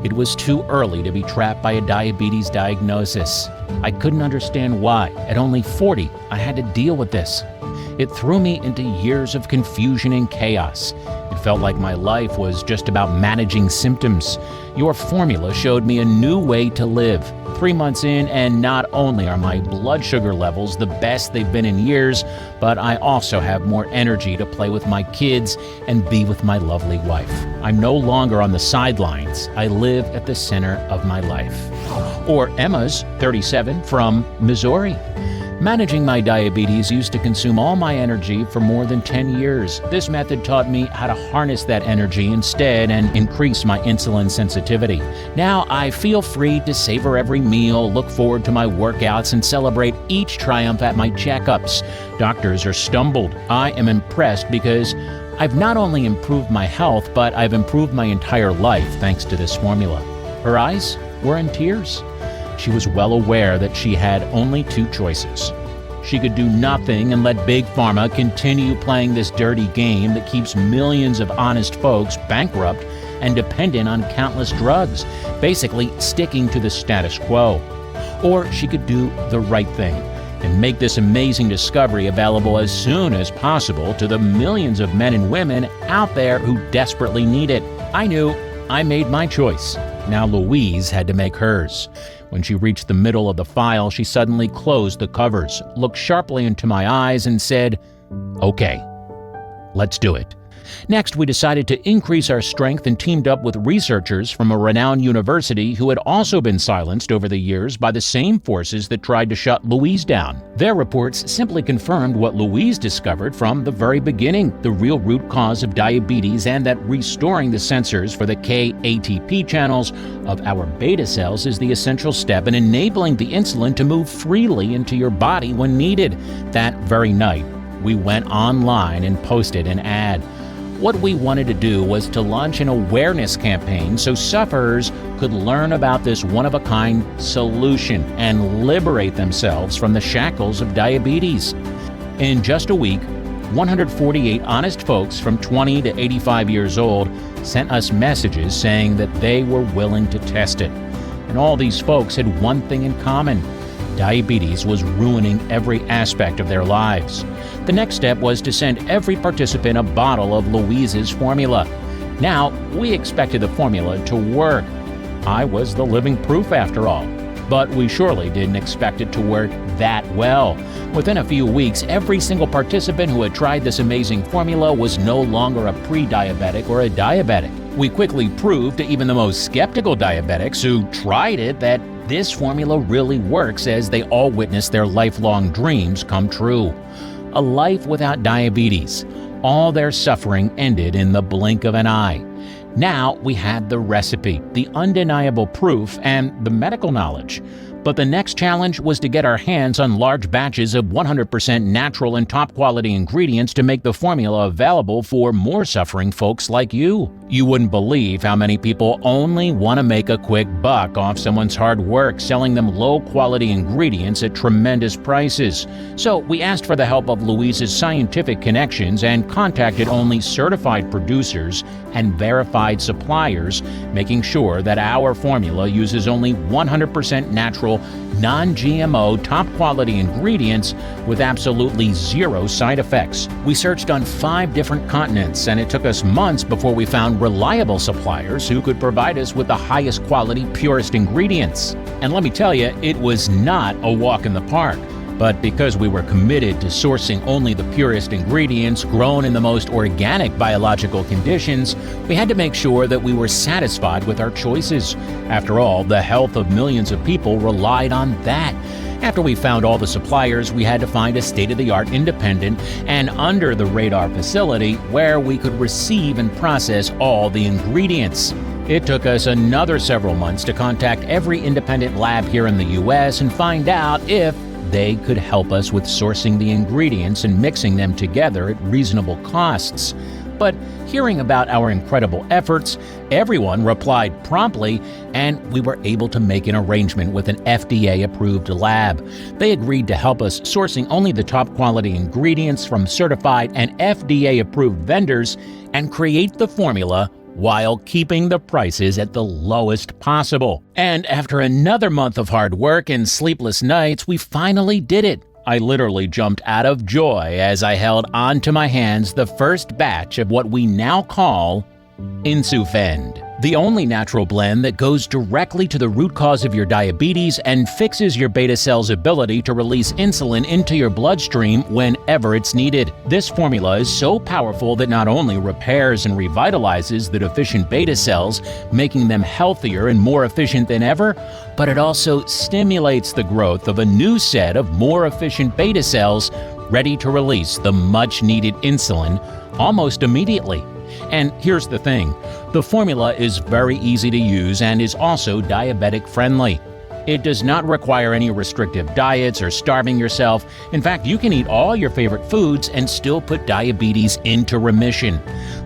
It was too early to be trapped by a diabetes diagnosis. I couldn't understand why, at only 40, I had to deal with this. It threw me into years of confusion and chaos. It felt like my life was just about managing symptoms. Your formula showed me a new way to live. 3 months in, and not only are my blood sugar levels the best they've been in years, but I also have more energy to play with my kids and be with my lovely wife. I'm no longer on the sidelines. I live at the center of my life. Or Emma's, 37, from Missouri. Managing my diabetes used to consume all my energy for more than 10 years. This method taught me how to harness that energy instead and increase my insulin sensitivity. Now I feel free to savor every meal, look forward to my workouts, and celebrate each triumph at my checkups. Doctors are stumbled. I am impressed because I've not only improved my health, but I've improved my entire life thanks to this formula. Her eyes were in tears. She was well aware that she had only 2 choices. She could do nothing and let Big Pharma continue playing this dirty game that keeps millions of honest folks bankrupt and dependent on countless drugs, basically sticking to the status quo. Or she could do the right thing and make this amazing discovery available as soon as possible to the millions of men and women out there who desperately need it. I knew. I made my choice. Now Louise had to make hers. When she reached the middle of the file, she suddenly closed the covers, looked sharply into my eyes, and said, "Okay, let's do it." Next, we decided to increase our strength and teamed up with researchers from a renowned university who had also been silenced over the years by the same forces that tried to shut Louise down. Their reports simply confirmed what Louise discovered from the very beginning, the real root cause of diabetes, and that restoring the sensors for the K-ATP channels of our beta cells is the essential step in enabling the insulin to move freely into your body when needed. That very night, we went online and posted an ad. What we wanted to do was to launch an awareness campaign so sufferers could learn about this one-of-a-kind solution and liberate themselves from the shackles of diabetes. In just a week, 148 honest folks from 20 to 85 years old sent us messages saying that they were willing to test it. And all these folks had one thing in common: diabetes was ruining every aspect of their lives. The next step was to send every participant a bottle of Louise's formula. Now, we expected the formula to work. I was the living proof after all. But we surely didn't expect it to work that well. Within a few weeks, every single participant who had tried this amazing formula was no longer a pre-diabetic or a diabetic. We quickly proved to even the most skeptical diabetics who tried it that this formula really works, as they all witnessed their lifelong dreams come true. A life without diabetes. All their suffering ended in the blink of an eye. Now we had the recipe, the undeniable proof, and the medical knowledge. But the next challenge was to get our hands on large batches of 100% natural and top-quality ingredients to make the formula available for more suffering folks like you. You wouldn't believe how many people only want to make a quick buck off someone's hard work, selling them low-quality ingredients at tremendous prices. So we asked for the help of Louise's scientific connections and contacted only certified producers and verified suppliers, making sure that our formula uses only 100% natural, non-GMO, top-quality ingredients with absolutely zero side effects. We searched on 5 different continents, and it took us months before we found reliable suppliers who could provide us with the highest quality, purest ingredients. And let me tell you, it was not a walk in the park. But because we were committed to sourcing only the purest ingredients grown in the most organic biological conditions, we had to make sure that we were satisfied with our choices. After all, the health of millions of people relied on that. After we found all the suppliers, we had to find a state-of-the-art, independent, and under-the-radar facility where we could receive and process all the ingredients. It took us another several months to contact every independent lab here in the U.S. and find out if they could help us with sourcing the ingredients and mixing them together at reasonable costs. But hearing about our incredible efforts, everyone replied promptly, and we were able to make an arrangement with an FDA-approved lab. They agreed to help us sourcing only the top-quality ingredients from certified and FDA-approved vendors and create the formula while keeping the prices at the lowest possible. And after another month of hard work and sleepless nights, we finally did it. I literally jumped out of joy as I held onto my hands the first batch of what we now call Insufend, the only natural blend that goes directly to the root cause of your diabetes and fixes your beta cell's ability to release insulin into your bloodstream whenever it's needed. This formula is so powerful that not only repairs and revitalizes the deficient beta cells, making them healthier and more efficient than ever, but it also stimulates the growth of a new set of more efficient beta cells ready to release the much-needed insulin almost immediately. And here's the thing, the formula is very easy to use and is also diabetic friendly. It does not require any restrictive diets or starving yourself. In fact, you can eat all your favorite foods and still put diabetes into remission,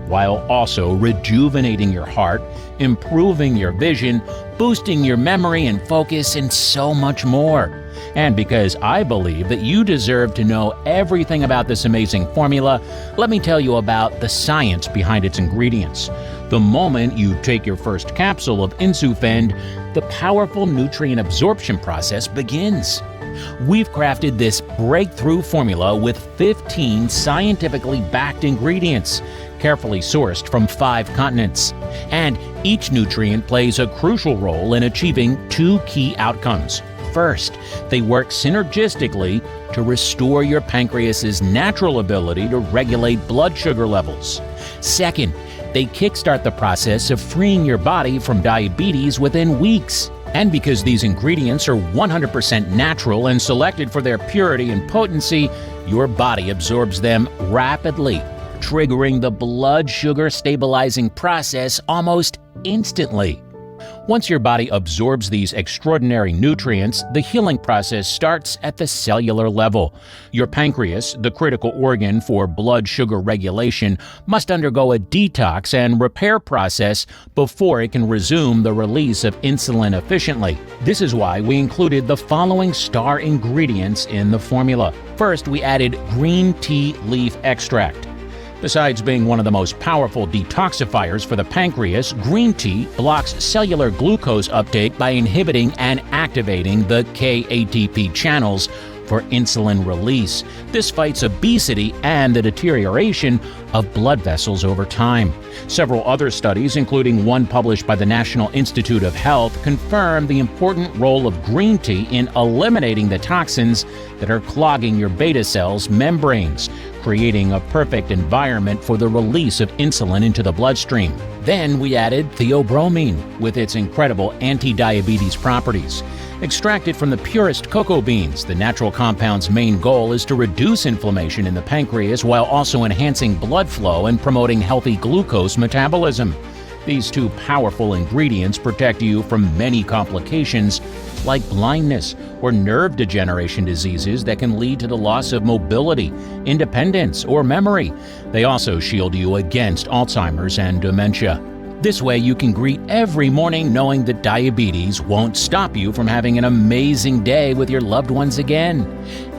while also rejuvenating your heart, improving your vision, boosting your memory and focus, and so much more. And because I believe that you deserve to know everything about this amazing formula, let me tell you about the science behind its ingredients. The moment you take your first capsule of Insufend, the powerful nutrient absorption process begins. We've crafted this breakthrough formula with 15 scientifically backed ingredients, carefully sourced from 5 continents. And each nutrient plays a crucial role in achieving 2 key outcomes. First, They work synergistically to restore your pancreas's natural ability to regulate blood sugar levels. Second, they kickstart the process of freeing your body from diabetes within weeks. And because these ingredients are 100% natural and selected for their purity and potency, your body absorbs them rapidly, triggering the blood sugar stabilizing process almost instantly. Once your body absorbs these extraordinary nutrients, the healing process starts at the cellular level. Your pancreas, the critical organ for blood sugar regulation, must undergo a detox and repair process before it can resume the release of insulin efficiently. This is why we included the following star ingredients in the formula. First, we added green tea leaf extract. Besides being one of the most powerful detoxifiers for the pancreas, green tea blocks cellular glucose uptake by inhibiting and activating the KATP channels for insulin release. This fights obesity and the deterioration of blood vessels over time. Several other studies, including one published by the National Institute of Health, confirm the important role of green tea in eliminating the toxins that are clogging your beta cells' membranes, creating a perfect environment for the release of insulin into the bloodstream. Then we added theobromine with its incredible anti-diabetes properties. Extracted from the purest cocoa beans, the natural compound's main goal is to reduce inflammation in the pancreas while also enhancing blood flow and promoting healthy glucose metabolism. These two powerful ingredients protect you from many complications like blindness or nerve degeneration diseases that can lead to the loss of mobility, independence, or memory. They also shield you against Alzheimer's and dementia. This way you can greet every morning knowing that diabetes won't stop you from having an amazing day with your loved ones again.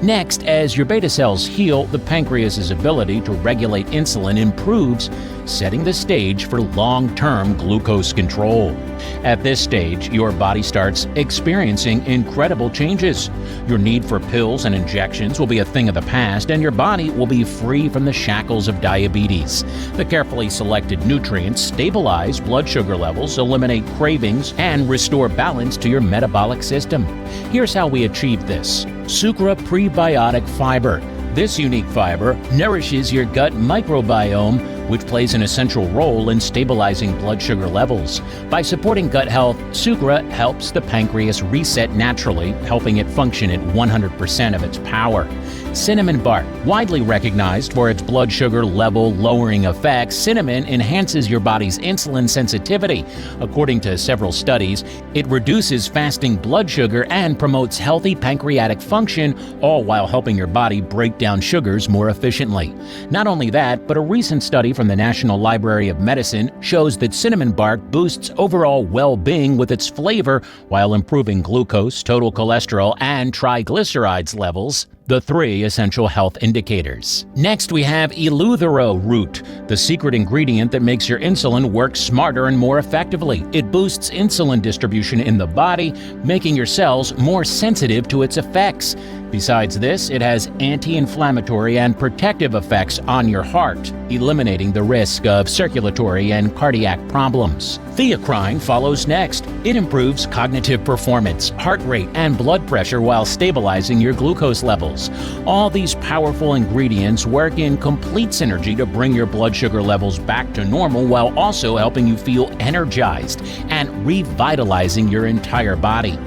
Next, as your beta cells heal, the pancreas's ability to regulate insulin improves, setting the stage for long-term glucose control. At this stage, your body starts experiencing incredible changes. Your need for pills and injections will be a thing of the past, and your body will be free from the shackles of diabetes. The carefully selected nutrients stabilize blood sugar levels, eliminate cravings, and restore balance to your metabolic system. Here's how we achieve this. Sucra Prebiotic Fiber. This unique fiber nourishes your gut microbiome, which plays an essential role in stabilizing blood sugar levels. By supporting gut health, Sucra helps the pancreas reset naturally, helping it function at 100% of its power. Cinnamon bark. Widely recognized for its blood sugar level lowering effects, cinnamon enhances your body's insulin sensitivity. According to several studies, it reduces fasting blood sugar and promotes healthy pancreatic function, all while helping your body break down sugars more efficiently. Not only that, but a recent study from the National Library of Medicine shows that cinnamon bark boosts overall well-being with its flavor while improving glucose, total cholesterol, and triglycerides levels, the three essential health indicators. Next, we have eleuthero root, the secret ingredient that makes your insulin work smarter and more effectively. It boosts insulin distribution in the body, making your cells more sensitive to its effects. Besides this, it has anti-inflammatory and protective effects on your heart, eliminating the risk of circulatory and cardiac problems. Theocrine follows next. It improves cognitive performance, heart rate, and blood pressure while stabilizing your glucose levels. All these powerful ingredients work in complete synergy to bring your blood sugar levels back to normal while also helping you feel energized and revitalizing your entire body.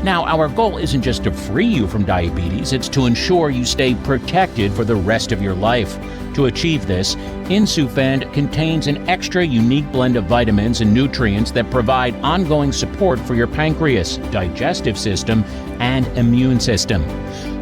Now, our goal isn't just to free you from diabetes, it's to ensure you stay protected for the rest of your life. To achieve this, Insufend contains an extra unique blend of vitamins and nutrients that provide ongoing support for your pancreas, digestive system, and immune system.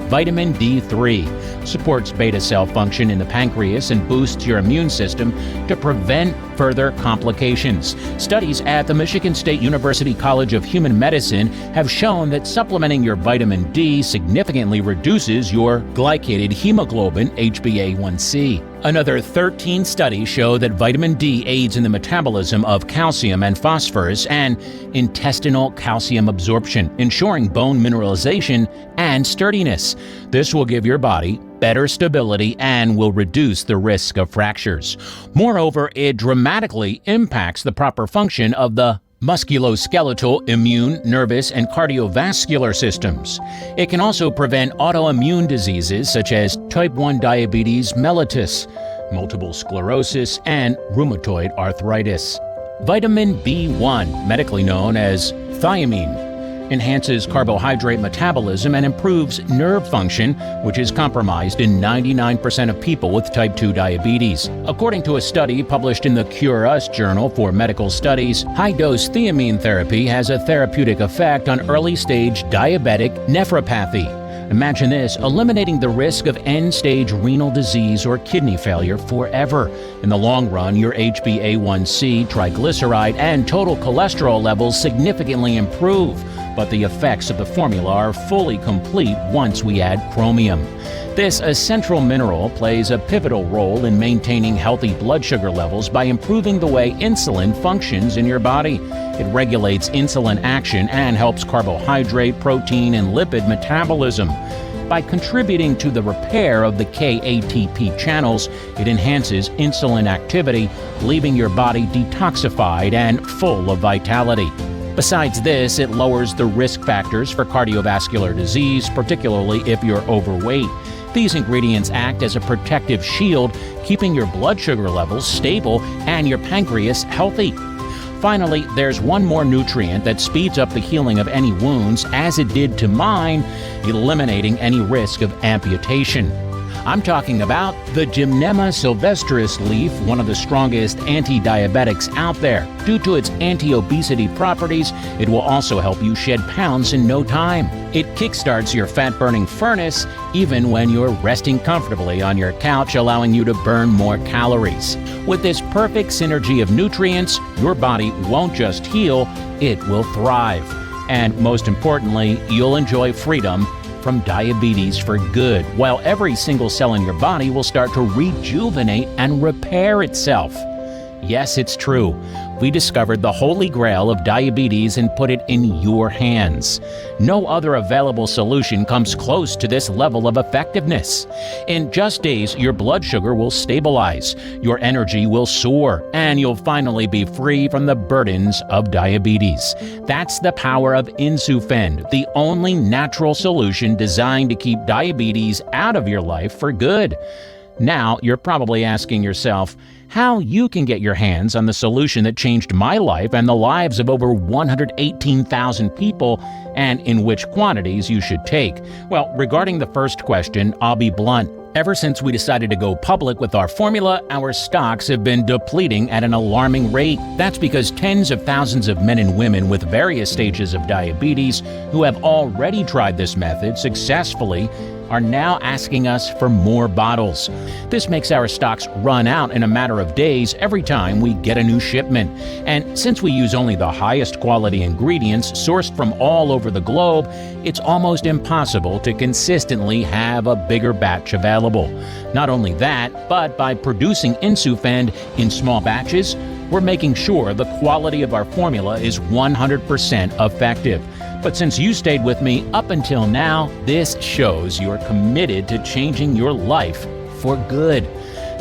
Vitamin D3 supports beta cell function in the pancreas and boosts your immune system to prevent further complications. Studies at the Michigan State University College of Human Medicine have shown that supplementing your vitamin D significantly reduces your glycated hemoglobin, HbA1c. Another 13 studies show that vitamin D aids in the metabolism of calcium and phosphorus and intestinal calcium absorption, ensuring bone mineralization and sturdiness. This will give your body better stability and will reduce the risk of fractures. Moreover, it dramatically impacts the proper function of the musculoskeletal, immune, nervous, and cardiovascular systems. It can also prevent autoimmune diseases such as type 1 diabetes mellitus, multiple sclerosis, and rheumatoid arthritis. Vitamin B1, medically known as thiamine, enhances carbohydrate metabolism and improves nerve function, which is compromised in 99% of people with type 2 diabetes. According to a study published in the Cure Us Journal for Medical Studies, high-dose thiamine therapy has a therapeutic effect on early-stage diabetic nephropathy. Imagine this, eliminating the risk of end-stage renal disease or kidney failure forever. In the long run, your HbA1c, triglyceride, and total cholesterol levels significantly improve, but the effects of the formula are fully complete once we add chromium. This essential mineral plays a pivotal role in maintaining healthy blood sugar levels by improving the way insulin functions in your body. It regulates insulin action and helps carbohydrate, protein, and lipid metabolism. By contributing to the repair of the KATP channels, it enhances insulin activity, leaving your body detoxified and full of vitality. Besides this, it lowers the risk factors for cardiovascular disease, particularly if you're overweight. These ingredients act as a protective shield, keeping your blood sugar levels stable and your pancreas healthy. Finally, there's one more nutrient that speeds up the healing of any wounds, as it did to mine, eliminating any risk of amputation. I'm talking about the Gymnema Sylvestris leaf, one of the strongest anti-diabetics out there. Due to its anti-obesity properties, it will also help you shed pounds in no time. It kickstarts your fat-burning furnace even when you're resting comfortably on your couch, allowing you to burn more calories. With this perfect synergy of nutrients, your body won't just heal, it will thrive. And most importantly, you'll enjoy freedom from diabetes for good, while every single cell in your body will start to rejuvenate and repair itself. Yes, it's true. We discovered the holy grail of diabetes and put it in your hands. No other available solution comes close to this level of effectiveness. In just days, your blood sugar will stabilize, your energy will soar, and you'll finally be free from the burdens of diabetes. That's the power of Insufend, the only natural solution designed to keep diabetes out of your life for good. Now, you're probably asking yourself how you can get your hands on the solution that changed my life and the lives of over 118,000 people, and in which quantities you should take. Well, regarding the first question, I'll be blunt. Ever since we decided to go public with our formula, our stocks have been depleting at an alarming rate. That's because tens of thousands of men and women with various stages of diabetes who have already tried this method successfully are now asking us for more bottles. This makes our stocks run out in a matter of days every time we get a new shipment. And since we use only the highest quality ingredients sourced from all over the globe, it's almost impossible to consistently have a bigger batch available. Not only that, but by producing Insufend in small batches, we're making sure the quality of our formula is 100% effective. But since you stayed with me up until now, this shows you're committed to changing your life for good.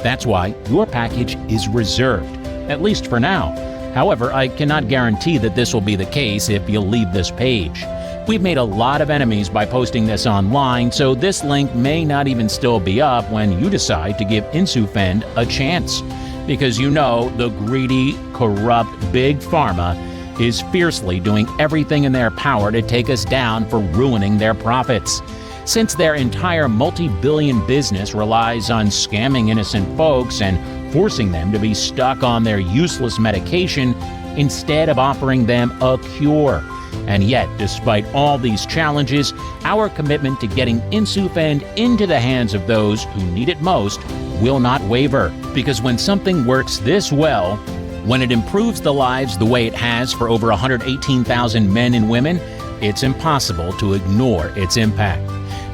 That's why your package is reserved, at least for now. However, I cannot guarantee that this will be the case if you leave this page. We've made a lot of enemies by posting this online, so this link may not even still be up when you decide to give Insufend a chance. Because you know the greedy, corrupt Big Pharma is fiercely doing everything in their power to take us down for ruining their profits. Since their entire multi-billion business relies on scamming innocent folks and forcing them to be stuck on their useless medication instead of offering them a cure. And yet, despite all these challenges, our commitment to getting Insufend into the hands of those who need it most will not waver. Because when something works this well, when it improves the lives the way it has for over 118,000 men and women, it's impossible to ignore its impact.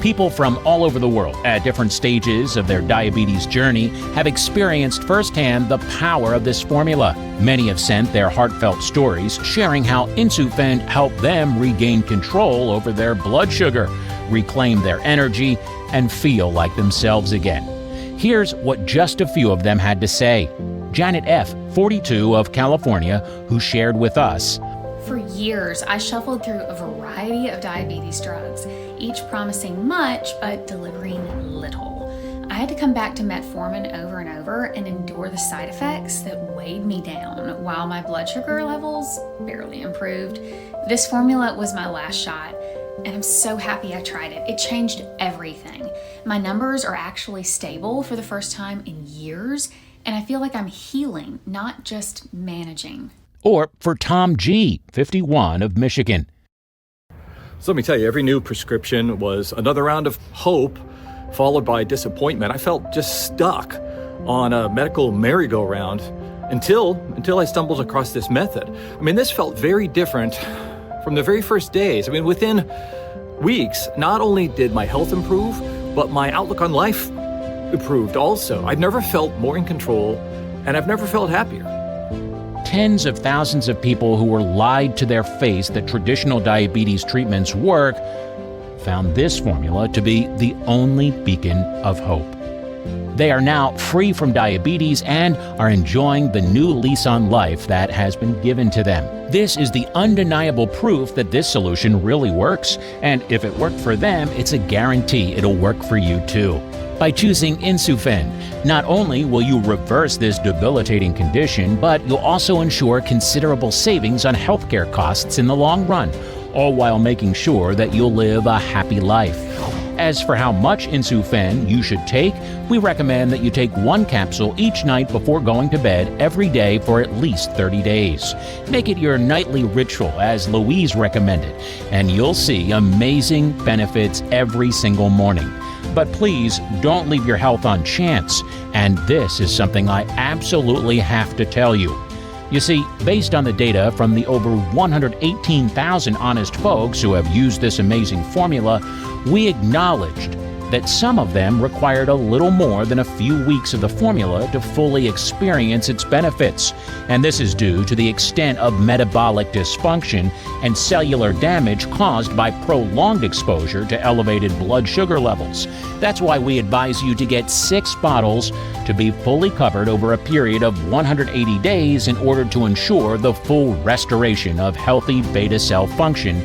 People from all over the world at different stages of their diabetes journey have experienced firsthand the power of this formula. Many have sent their heartfelt stories sharing how Insufend helped them regain control over their blood sugar, reclaim their energy, and feel like themselves again. Here's what just a few of them had to say. Janet F., 42, of California, who shared with us, For years, I shuffled through a variety of diabetes drugs, each promising much but delivering little. I had to come back to metformin over and over and endure the side effects that weighed me down while my blood sugar levels barely improved. This formula was my last shot, and I'm so happy I tried it. It changed everything. My numbers are actually stable for the first time in years, and I feel like I'm healing, not just managing. Or for Tom G., 51, of Michigan. So let me tell you, every new prescription was another round of hope followed by disappointment. I felt just stuck on a medical merry-go-round until I stumbled across this method. I mean, this felt very different from the very first days. I mean, within weeks, not only did my health improve, but my outlook on life improved also. I've never felt more in control, and I've never felt happier. Tens of thousands of people who were lied to their face that traditional diabetes treatments work found this formula to be the only beacon of hope. They are now free from diabetes and are enjoying the new lease on life that has been given to them. This is the undeniable proof that this solution really works, and if it worked for them, it's a guarantee it'll work for you too. By choosing Insufend, not only will you reverse this debilitating condition, but you'll also ensure considerable savings on healthcare costs in the long run, all while making sure that you'll live a happy life. As for how much Insufend you should take, we recommend that you take 1 capsule each night before going to bed every day for at least 30 days. Make it your nightly ritual as Louise recommended, and you'll see amazing benefits every single morning. But please don't leave your health on chance, and this is something I absolutely have to tell you. You see, based on the data from the over 118,000 honest folks who have used this amazing formula, we acknowledged that some of them required a little more than a few weeks of the formula to fully experience its benefits. And this is due to the extent of metabolic dysfunction and cellular damage caused by prolonged exposure to elevated blood sugar levels. That's why we advise you to get 6 bottles to be fully covered over a period of 180 days in order to ensure the full restoration of healthy beta cell function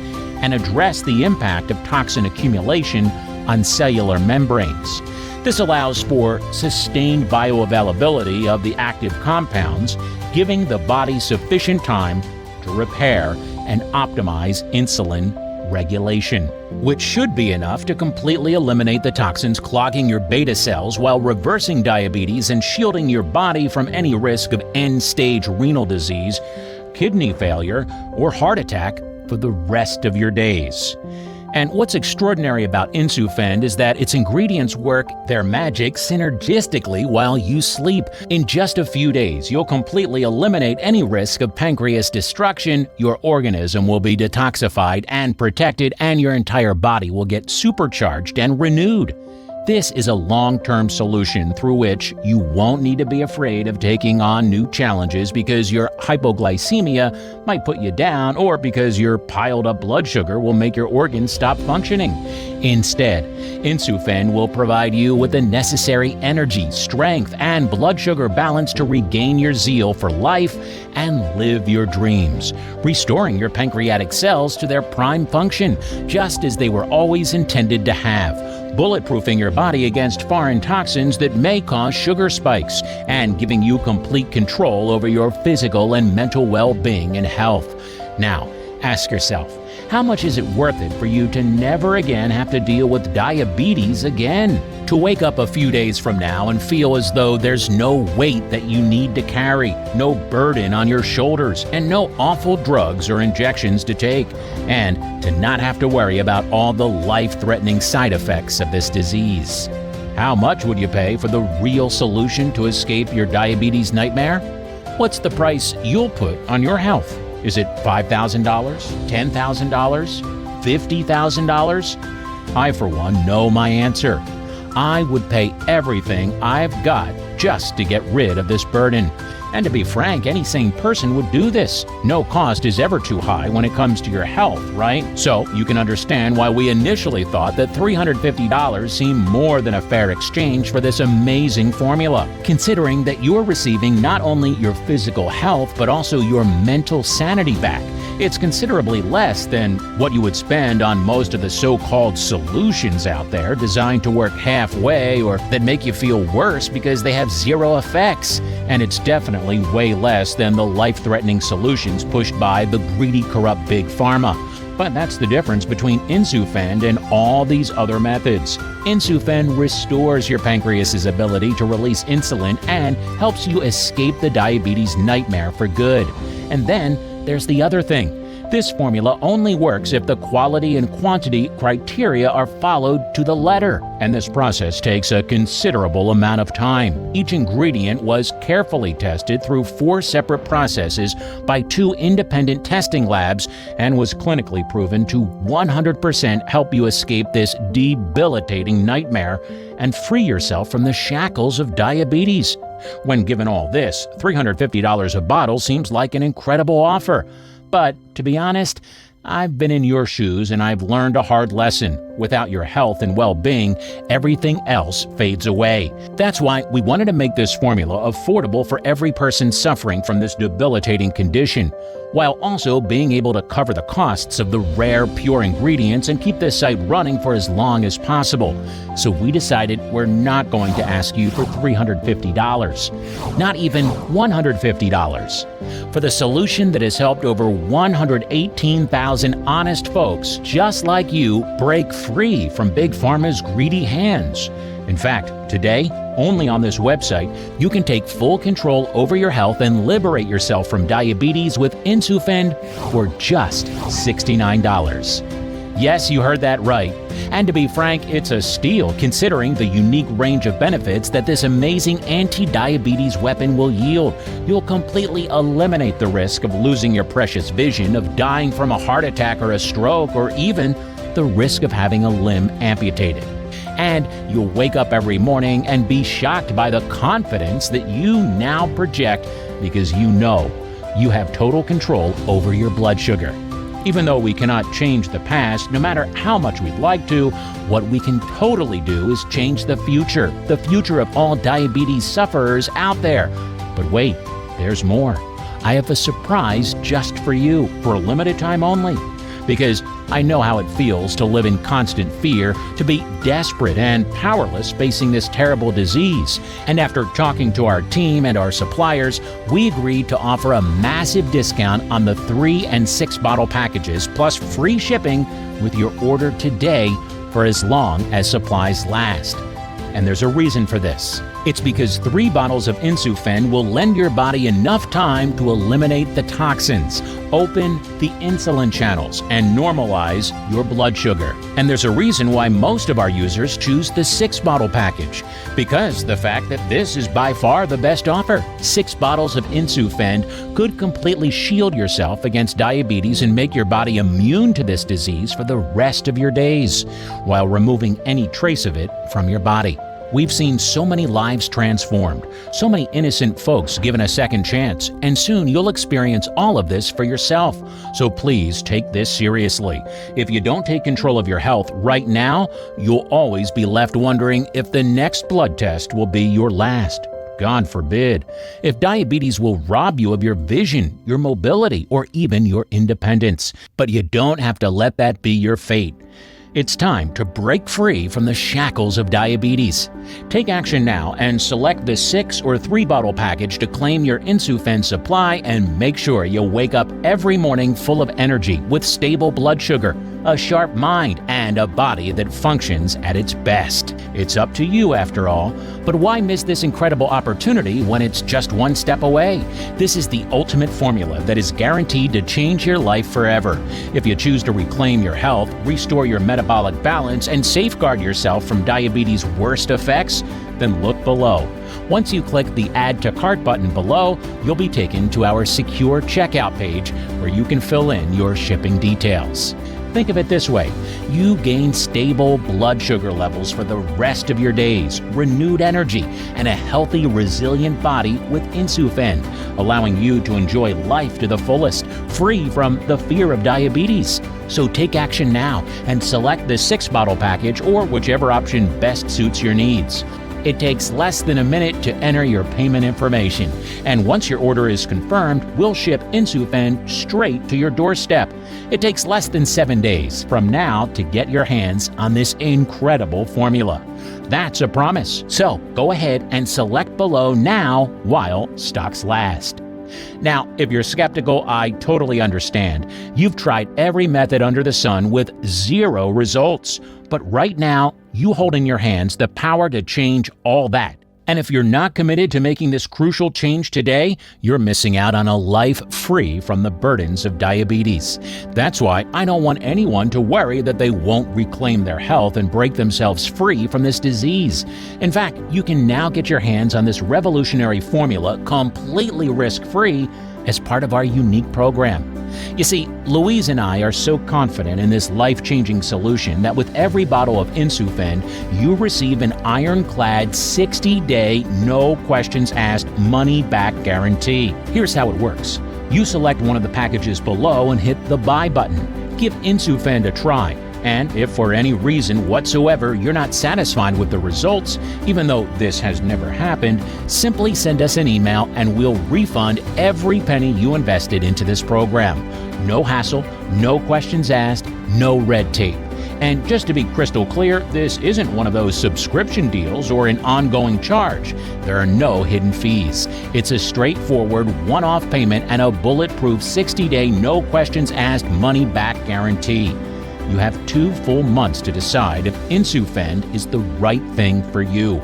and address the impact of toxin accumulation on cellular membranes. This allows for sustained bioavailability of the active compounds, giving the body sufficient time to repair and optimize insulin regulation, which should be enough to completely eliminate the toxins clogging your beta cells while reversing diabetes and shielding your body from any risk of end-stage renal disease, kidney failure, or heart attack for the rest of your days. And what's extraordinary about Insufend is that its ingredients work their magic synergistically while you sleep. In just a few days, you'll completely eliminate any risk of pancreas destruction, your organism will be detoxified and protected, and your entire body will get supercharged and renewed. This is a long-term solution through which you won't need to be afraid of taking on new challenges because your hypoglycemia might put you down or because your piled-up blood sugar will make your organs stop functioning. Instead, Insufend will provide you with the necessary energy, strength, and blood sugar balance to regain your zeal for life and live your dreams, restoring your pancreatic cells to their prime function, just as they were always intended to have, bulletproofing your body against foreign toxins that may cause sugar spikes, and giving you complete control over your physical and mental well-being and health. Now, ask yourself, how much is it worth it for you to never again have to deal with diabetes again? To wake up a few days from now and feel as though there's no weight that you need to carry, no burden on your shoulders, and no awful drugs or injections to take, and to not have to worry about all the life-threatening side effects of this disease. How much would you pay for the real solution to escape your diabetes nightmare? What's the price you'll put on your health? Is it $5,000, $10,000, $50,000? I, for one, know my answer. I would pay everything I've got just to get rid of this burden. And to be frank, any sane person would do this. No cost is ever too high when it comes to your health, right? So you can understand why we initially thought that $350 seemed more than a fair exchange for this amazing formula, considering that you're receiving not only your physical health, but also your mental sanity back. It's considerably less than what you would spend on most of the so-called solutions out there designed to work halfway or that make you feel worse because they have zero effects. And it's definitely way less than the life-threatening solutions pushed by the greedy, corrupt Big Pharma. But that's the difference between Insufend and all these other methods. Insufend restores your pancreas's ability to release insulin and helps you escape the diabetes nightmare for good. And then there's the other thing. This formula only works if the quality and quantity criteria are followed to the letter, and this process takes a considerable amount of time. Each ingredient was carefully tested through 4 separate processes by 2 independent testing labs and was clinically proven to 100% help you escape this debilitating nightmare and free yourself from the shackles of diabetes. When given all this, $350 a bottle seems like an incredible offer. But, to be honest, I've been in your shoes and I've learned a hard lesson. Without your health and well-being, everything else fades away. That's why we wanted to make this formula affordable for every person suffering from this debilitating condition, while also being able to cover the costs of the rare, pure ingredients and keep this site running for as long as possible. So we decided we're not going to ask you for $350, not even $150. For the solution that has helped over 118,000 honest folks just like you break free from Big Pharma's greedy hands. In fact, today, only on this website, you can take full control over your health and liberate yourself from diabetes with Insufend for just $69. Yes, you heard that right. And to be frank, it's a steal considering the unique range of benefits that this amazing anti-diabetes weapon will yield. You'll completely eliminate the risk of losing your precious vision, of dying from a heart attack or a stroke, or even the risk of having a limb amputated. And you'll wake up every morning and be shocked by the confidence that you now project because you know you have total control over your blood sugar. Even though we cannot change the past, no matter how much we'd like to, what we can totally do is change the future of all diabetes sufferers out there. But wait, there's more. I have a surprise just for you, for a limited time only. Because I know how it feels to live in constant fear, to be desperate and powerless facing this terrible disease. And after talking to our team and our suppliers, we agreed to offer a massive discount on the 3 and 6 bottle packages, plus free shipping with your order today for as long as supplies last. And there's a reason for this. It's because 3 bottles of Insufend will lend your body enough time to eliminate the toxins, open the insulin channels, and normalize your blood sugar. And there's a reason why most of our users choose the 6-bottle package, because the fact that this is by far the best offer. 6 bottles of Insufend could completely shield yourself against diabetes and make your body immune to this disease for the rest of your days, while removing any trace of it from your body. We've seen so many lives transformed, so many innocent folks given a second chance, and soon you'll experience all of this for yourself. So please take this seriously. If you don't take control of your health right now, you'll always be left wondering if the next blood test will be your last. God forbid. If diabetes will rob you of your vision, your mobility, or even your independence. But you don't have to let that be your fate. It's time to break free from the shackles of diabetes. Take action now and select the 6 or 3 bottle package to claim your Insufend supply and make sure you wake up every morning full of energy with stable blood sugar, a sharp mind, and a body that functions at its best. It's up to you after all, but why miss this incredible opportunity when it's just one step away? This is the ultimate formula that is guaranteed to change your life forever. If you choose to reclaim your health, restore your metabolic balance, and safeguard yourself from diabetes' worst effects, then look below. Once you click the Add to Cart button below, you'll be taken to our secure checkout page where you can fill in your shipping details. Think of it this way. You gain stable blood sugar levels for the rest of your days, renewed energy, and a healthy, resilient body with Insufend, allowing you to enjoy life to the fullest, free from the fear of diabetes. So take action now and select the 6-bottle package or whichever option best suits your needs. It takes less than a minute to enter your payment information. And once your order is confirmed, we'll ship Insufend straight to your doorstep. It takes less than 7 days from now to get your hands on this incredible formula. That's a promise. So go ahead and select below now while stocks last. Now, if you're skeptical, I totally understand. You've tried every method under the sun with 0 results. But right now, you hold in your hands the power to change all that. And if you're not committed to making this crucial change today, you're missing out on a life free from the burdens of diabetes. That's why I don't want anyone to worry that they won't reclaim their health and break themselves free from this disease. In fact, you can now get your hands on this revolutionary formula completely risk-free as part of our unique program. You see, Louise and I are so confident in this life-changing solution that with every bottle of Insufend, you receive an ironclad 60-day, no questions asked, money-back guarantee. Here's how it works. You select one of the packages below and hit the buy button. Give Insufend a try. And if for any reason whatsoever you're not satisfied with the results, even though this has never happened, simply send us an email and we'll refund every penny you invested into this program. No hassle, no questions asked, no red tape. And just to be crystal clear, this isn't one of those subscription deals or an ongoing charge. There are no hidden fees. It's a straightforward one-off payment and a bulletproof 60-day no questions asked money-back guarantee. You have 2 full months to decide if Insufend is the right thing for you.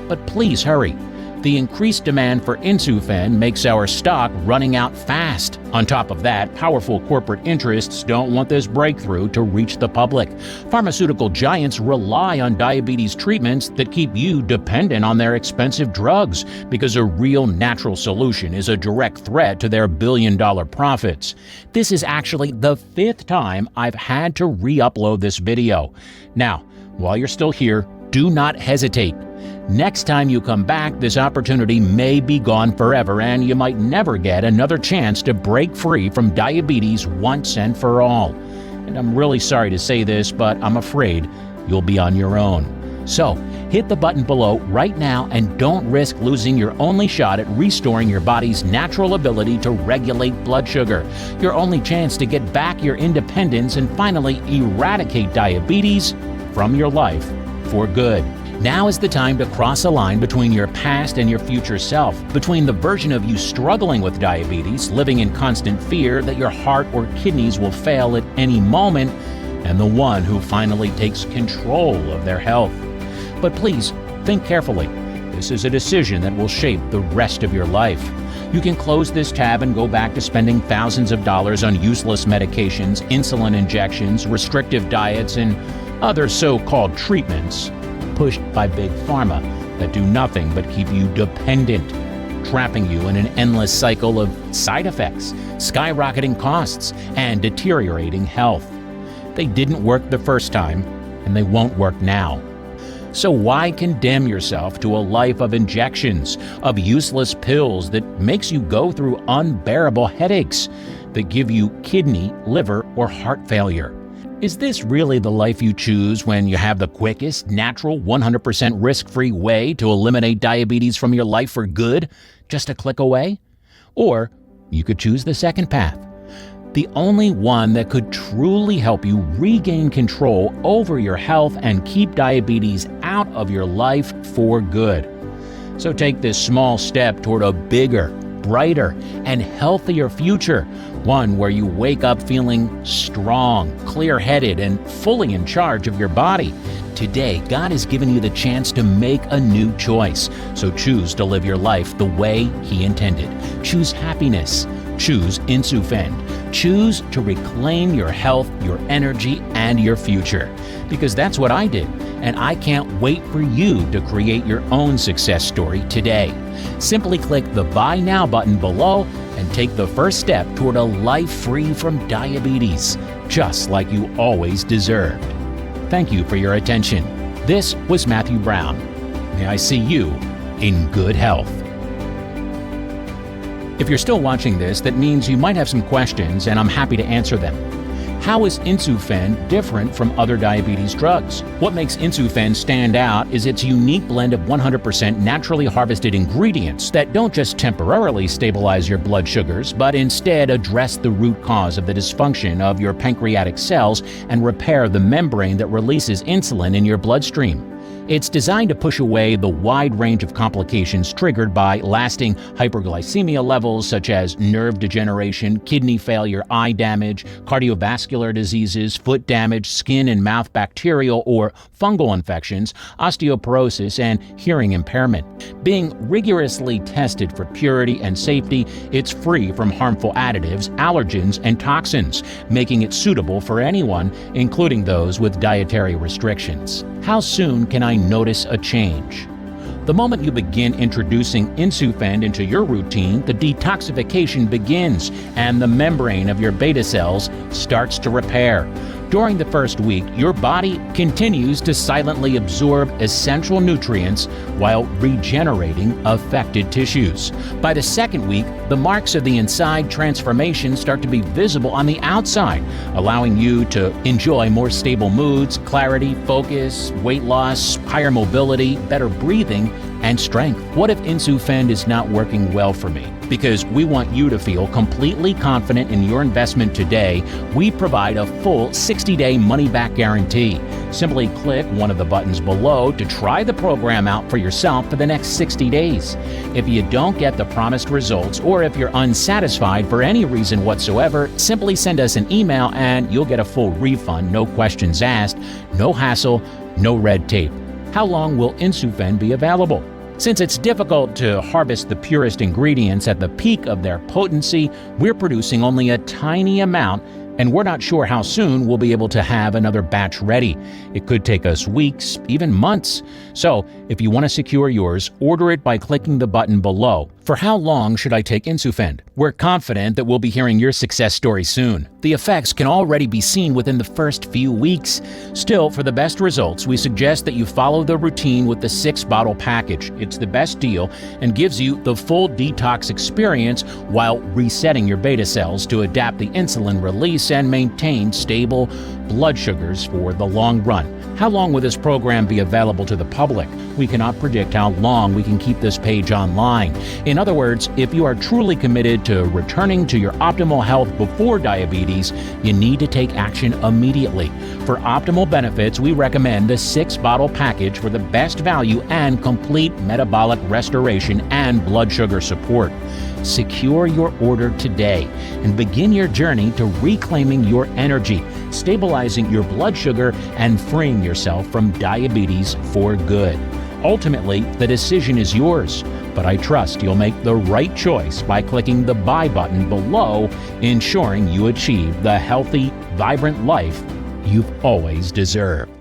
But please hurry. The increased demand for Insufend makes our stock running out fast. On top of that, powerful corporate interests don't want this breakthrough to reach the public. Pharmaceutical giants rely on diabetes treatments that keep you dependent on their expensive drugs because a real natural solution is a direct threat to their billion-dollar profits. This is actually the 5th time I've had to re-upload this video. Now, while you're still here, do not hesitate. Next time you come back, this opportunity may be gone forever and you might never get another chance to break free from diabetes once and for all. And I'm really sorry to say this, but I'm afraid you'll be on your own. So, hit the button below right now and don't risk losing your only shot at restoring your body's natural ability to regulate blood sugar. Your only chance to get back your independence and finally eradicate diabetes from your life for good. Now is the time to cross a line between your past and your future self, between the version of you struggling with diabetes, living in constant fear that your heart or kidneys will fail at any moment, and the one who finally takes control of their health. But please, think carefully. This is a decision that will shape the rest of your life. You can close this tab and go back to spending thousands of dollars on useless medications, insulin injections, restrictive diets, and other so-called treatments pushed by big pharma that do nothing but keep you dependent, trapping you in an endless cycle of side effects, skyrocketing costs, and deteriorating health. They didn't work the first time, and they won't work now. So why condemn yourself to a life of injections, of useless pills that makes you go through unbearable headaches, that give you kidney, liver, or heart failure? Is this really the life you choose when you have the quickest, natural, 100% risk-free way to eliminate diabetes from your life for good, just a click away? Or you could choose the second path, the only one that could truly help you regain control over your health and keep diabetes out of your life for good. So take this small step toward a bigger, brighter, and healthier future, one where you wake up feeling strong, clear-headed, and fully in charge of your body. Today, God has given you the chance to make a new choice. So choose to live your life the way He intended. Choose happiness. Choose Insufend. Choose to reclaim your health, your energy, and your future. Because that's what I did, and I can't wait for you to create your own success story today. Simply click the Buy Now button below and take the first step toward a life free from diabetes, just like you always deserved. Thank you for your attention. This was Matthew Brown. May I see you in good health. If you're still watching this, that means you might have some questions, and I'm happy to answer them. How is Insufend different from other diabetes drugs? What makes Insufend stand out is its unique blend of 100% naturally harvested ingredients that don't just temporarily stabilize your blood sugars, but instead address the root cause of the dysfunction of your pancreatic cells and repair the membrane that releases insulin in your bloodstream. It's designed to push away the wide range of complications triggered by lasting hyperglycemia levels such as nerve degeneration, kidney failure, eye damage, cardiovascular diseases, foot damage, skin and mouth bacterial or fungal infections, osteoporosis, and hearing impairment. Being rigorously tested for purity and safety, it's free from harmful additives, allergens, and toxins, making it suitable for anyone, including those with dietary restrictions. How soon can I notice a change? The moment you begin introducing Insufend into your routine, the detoxification begins and the membrane of your beta cells starts to repair. During the first week, your body continues to silently absorb essential nutrients while regenerating affected tissues. By the second week, the marks of the inside transformation start to be visible on the outside, allowing you to enjoy more stable moods, clarity, focus, weight loss, higher mobility, better breathing, and strength. What if Insufend is not working well for me? Because we want you to feel completely confident in your investment today, we provide a full 60-day money-back guarantee. Simply click one of the buttons below to try the program out for yourself for the next 60 days. If you don't get the promised results, or if you're unsatisfied for any reason whatsoever, simply send us an email and you'll get a full refund, no questions asked, no hassle, no red tape. How long will Insufend be available? Since it's difficult to harvest the purest ingredients at the peak of their potency, we're producing only a tiny amount, and we're not sure how soon we'll be able to have another batch ready. It could take us weeks, even months. So, if you want to secure yours, order it by clicking the button below. For how long should I take Insufend? We're confident that we'll be hearing your success story soon. The effects can already be seen within the first few weeks. Still, for the best results, we suggest that you follow the routine with the 6-bottle package. It's the best deal and gives you the full detox experience while resetting your beta cells to adapt the insulin release and maintain stable blood sugars for the long run. How long will this program be available to the public? We cannot predict how long we can keep this page online. In other words, if you are truly committed to returning to your optimal health before diabetes, you need to take action immediately. For optimal benefits, we recommend the 6-bottle package for the best value and complete metabolic restoration and blood sugar support. Secure your order today and begin your journey to reclaiming your energy, stabilizing your blood sugar, and freeing yourself from diabetes for good. Ultimately, the decision is yours, but I trust you'll make the right choice by clicking the buy button below, ensuring you achieve the healthy, vibrant life you've always deserved.